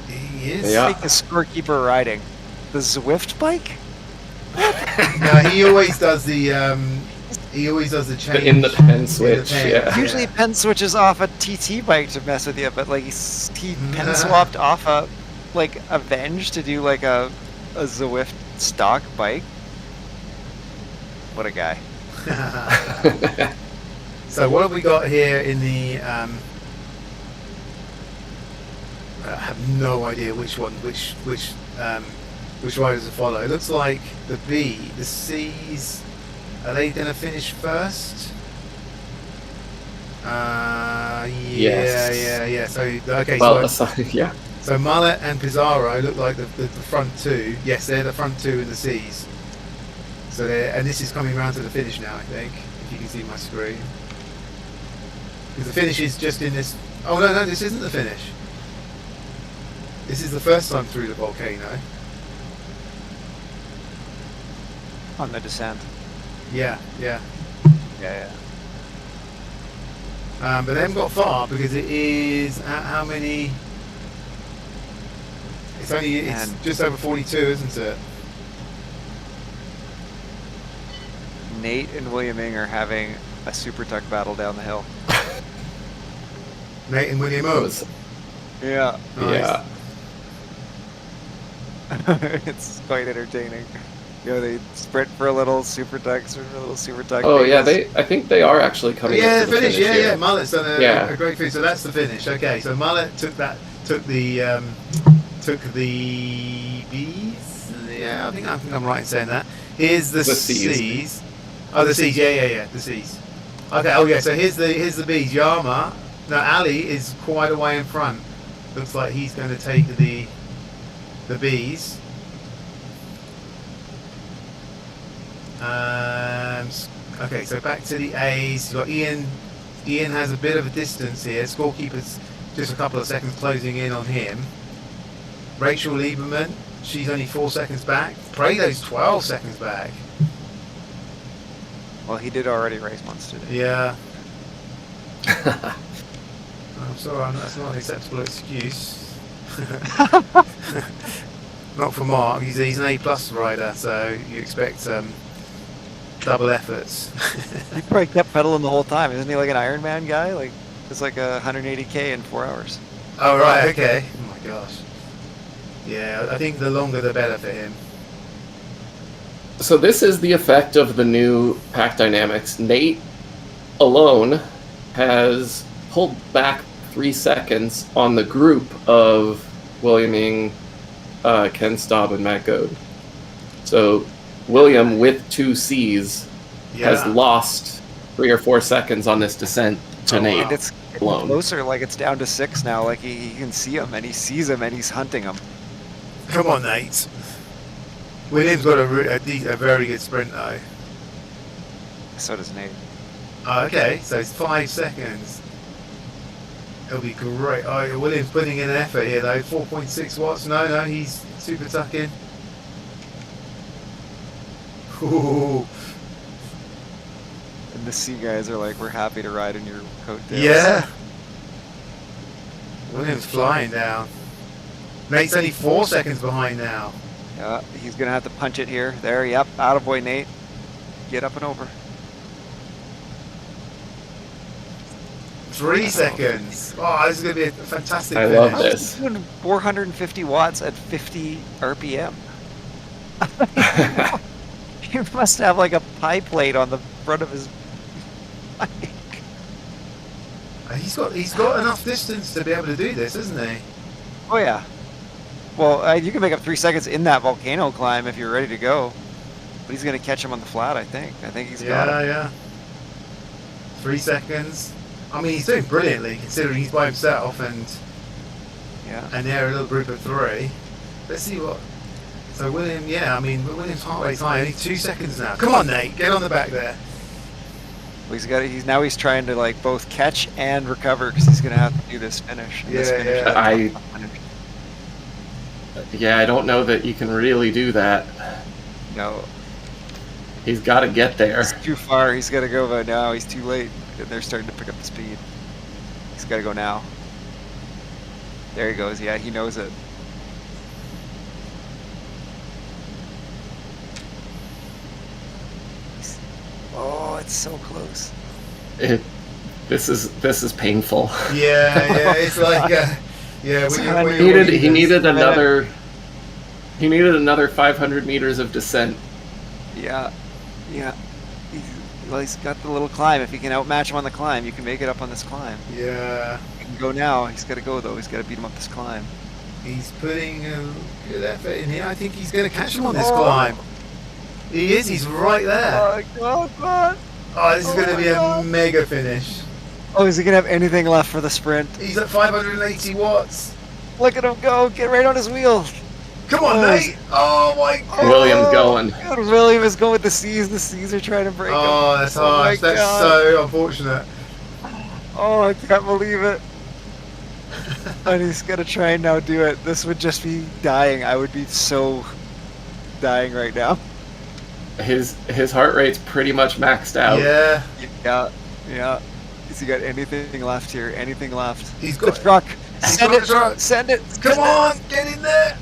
A: He is.
B: Yeah.
D: Take the scorekeeper riding. The Zwift bike?
A: No, he always does the change
B: In the pen
A: in the
B: switch,
A: pen.
B: yeah.
D: Usually pen switches off a TT bike to mess with you, but like he pen swapped off a Avenge to do like a Zwift stock bike. What a guy.
A: So what have we got here in the? I have no idea which riders to follow. It looks like the C's. Are they going to finish first?
B: Yes.
A: Yeah. So okay.
B: Well, yeah.
A: So Mullet and Pizarro look like the front two. Yes, they're the front two in the C's. So and this is coming round to the finish now, I think, if you can see my screen. Because the finish is just in this. Oh no, this isn't the finish. This is the first time through the volcano.
D: On the descent.
A: Yeah.
D: Yeah.
A: But they haven't got far because it is how many? It's just over 42, isn't it?
D: Nate and William Ing are having a super tuck battle down the hill.
A: Nate and William Owens.
D: Yeah.
A: Nice.
B: Yeah.
D: It's quite entertaining. You know, they sprint for a little super tuck,
B: Oh yeah, I think they are actually coming.
A: Yeah,
B: up to the
A: finish.
B: finish
A: Yeah.
B: here.
A: Mullet's done a great finish. So that's the finish. Okay, so Mullet took the B's. Yeah, I think I'm right in saying that. Here's the
B: C's.
A: C's. Oh, the C's. Yeah. The C's. Okay. Oh yeah. So here's the bees. Yama. No, Ali is quite a way in front. Looks like he's going to take the bees. Okay, so back to the A's. You've got Ian. Ian has a bit of a distance here. Scorekeeper's just a couple of seconds closing in on him. Rachel Lieberman, she's only 4 seconds back. Prado's 12 seconds back.
D: Well, he did already race once today.
A: Yeah. I'm sorry, that's not an acceptable excuse. Not for Mark. He's an A+ rider, so you expect double efforts.
D: He probably kept pedaling the whole time. Isn't he like an Ironman guy? Like it's like 180K in 4 hours.
A: Oh right, okay. Oh my gosh. Yeah, I think the longer the better for him.
B: So this is the effect of the new pack dynamics. Nate alone has pulled back 3 seconds on the group of William Ng, Ken Staub, and Matt Goad. So William, with 2 C's, has lost 3 or 4 seconds on this descent to Nate.
D: And it's
B: alone.
D: Closer, like it's down to 6 now. Like he can see him and he sees him and he's hunting him.
A: Come on, Nate. William's got a very good sprint though.
D: So does Nate.
A: Okay, so it's 5 seconds. It'll be great. Oh, William's putting in an effort here though. 4.6 watts. No, he's super tucking. Ooh.
D: And the C guys are like, we're happy to ride in your coattails.
A: Yeah. William's flying down. Nate's only 4 seconds behind now.
D: Yeah, he's gonna have to punch it here. There, yep, attaboy Nate. Get up and over.
A: 3 seconds. Oh, this is going to be a fantastic
B: I
A: finish.
B: love this.
D: He's doing 450 watts at 50 RPM. He must have like a pie plate on the front of his bike.
A: He's got enough distance to be able to do this, isn't he?
D: Oh yeah. Well, you can make up 3 seconds in that volcano climb if you're ready to go. But he's gonna catch him on the flat, I think. I think he's got it.
A: Yeah. 3 seconds. I mean, he's doing brilliantly considering he's by himself and they're a little group of 3. Let's see what. So William, William's heart rate's high. Only 2 seconds now. Come on, Nate, get on the back there.
D: Well, he's trying to like both catch and recover because he's gonna have to do this finish.
B: I don't know that you can really do that.
D: No.
B: He's got to get there.
D: It's too far. He's got to go, but now he's too late. They're starting to pick up the speed. He's got to go now. There he goes. Yeah, he knows it. Oh, it's so close.
B: This is painful.
A: Yeah, it's like
B: He needed another 500 meters of descent.
D: Yeah. He's got the little climb. If you can outmatch him on the climb, you can make it up on this climb.
A: Yeah.
D: He can go now. He's got to go though. He's got to beat him up this climb.
A: He's putting a good effort in here. I think he's going to catch him on this climb. He is. He's right there.
D: Oh God!
A: Oh, this is going to be a mega finish.
D: Oh, is he going to have anything left for the sprint?
A: He's at 580 watts.
D: Look at him go! Get right on his wheel.
A: Come on, Nate! Oh my God!
B: William's going.
D: God, William is going with the C's. The C's are trying to break him.
A: Oh, that's harsh. That's so unfortunate.
D: Oh, I can't believe it. And he's gonna try and now do it. This would just be dying. I would be so dying right now.
B: His heart rate's pretty much maxed out.
D: Yeah. Has he got anything left here? Anything left?
A: He's got
D: the truck.
A: Send it.
D: Send it.
A: Come on, get in there.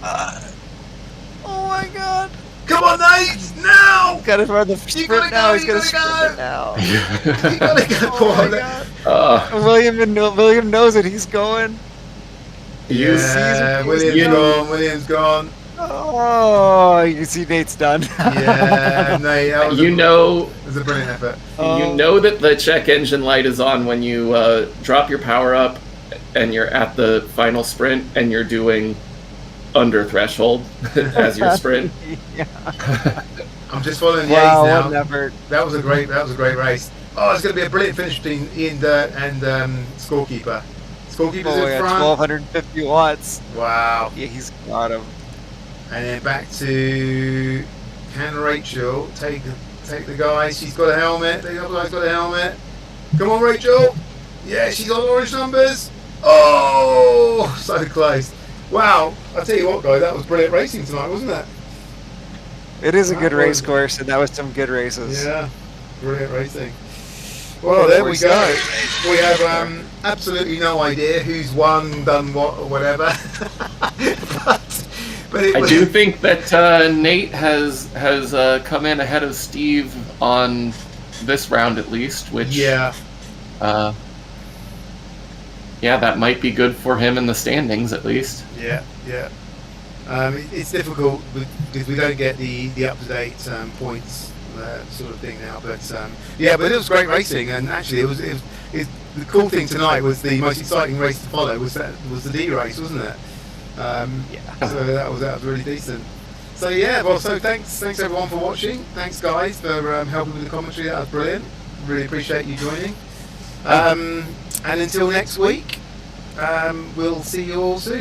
D: Oh my God.
A: Come on, Nate! Now!
D: He's got to run the sprint now. He's got to sprint it now.
A: You gotta go.
D: Oh my God. William knows it. He's going.
A: William's gone.
D: Oh, you can see Nate's done.
A: Yeah, Nate. That was it was a brilliant effort.
B: You know that the check engine light is on when you drop your power up and you're at the final sprint and you're doing under threshold as your sprint.
A: I'm just following the A's now.
D: What an effort.
A: That was a great race. Oh, it's going to be a brilliant finish between Ian Dirt and Scorekeeper. Scorekeeper's
D: Oh,
A: in
D: yeah,
A: front.
D: 1,250 watts.
A: Wow.
D: Yeah, he's got him.
A: And then back to can Rachel take the guy? She's got a helmet. The other guy's got a helmet. Come on, Rachel. Yeah, she's got orange numbers. Oh, so close. Wow. I'll tell you what, guys, that was brilliant racing tonight, wasn't it?
D: It is a good
A: That
D: race
A: was-
D: course, and that was some good races.
A: Yeah, brilliant racing. Well, there we go. We have absolutely no idea who's won, done what, or whatever. but it
B: I
A: was,
B: do think that Nate has come in ahead of Steve on this round at least, which
A: yeah,
B: yeah, that might be good for him in the standings at least.
A: yeah. It's difficult because we don't get the up-to-date points sort of thing now. But yeah, but it was great racing, and actually it was the cool thing tonight was the most exciting race to follow was the D race, wasn't it?
D: Yeah.
A: So that was really decent. So yeah, well, so thanks everyone for watching. Thanks guys for helping with the commentary. That was brilliant. Really appreciate you joining. And until next week, we'll see you all soon.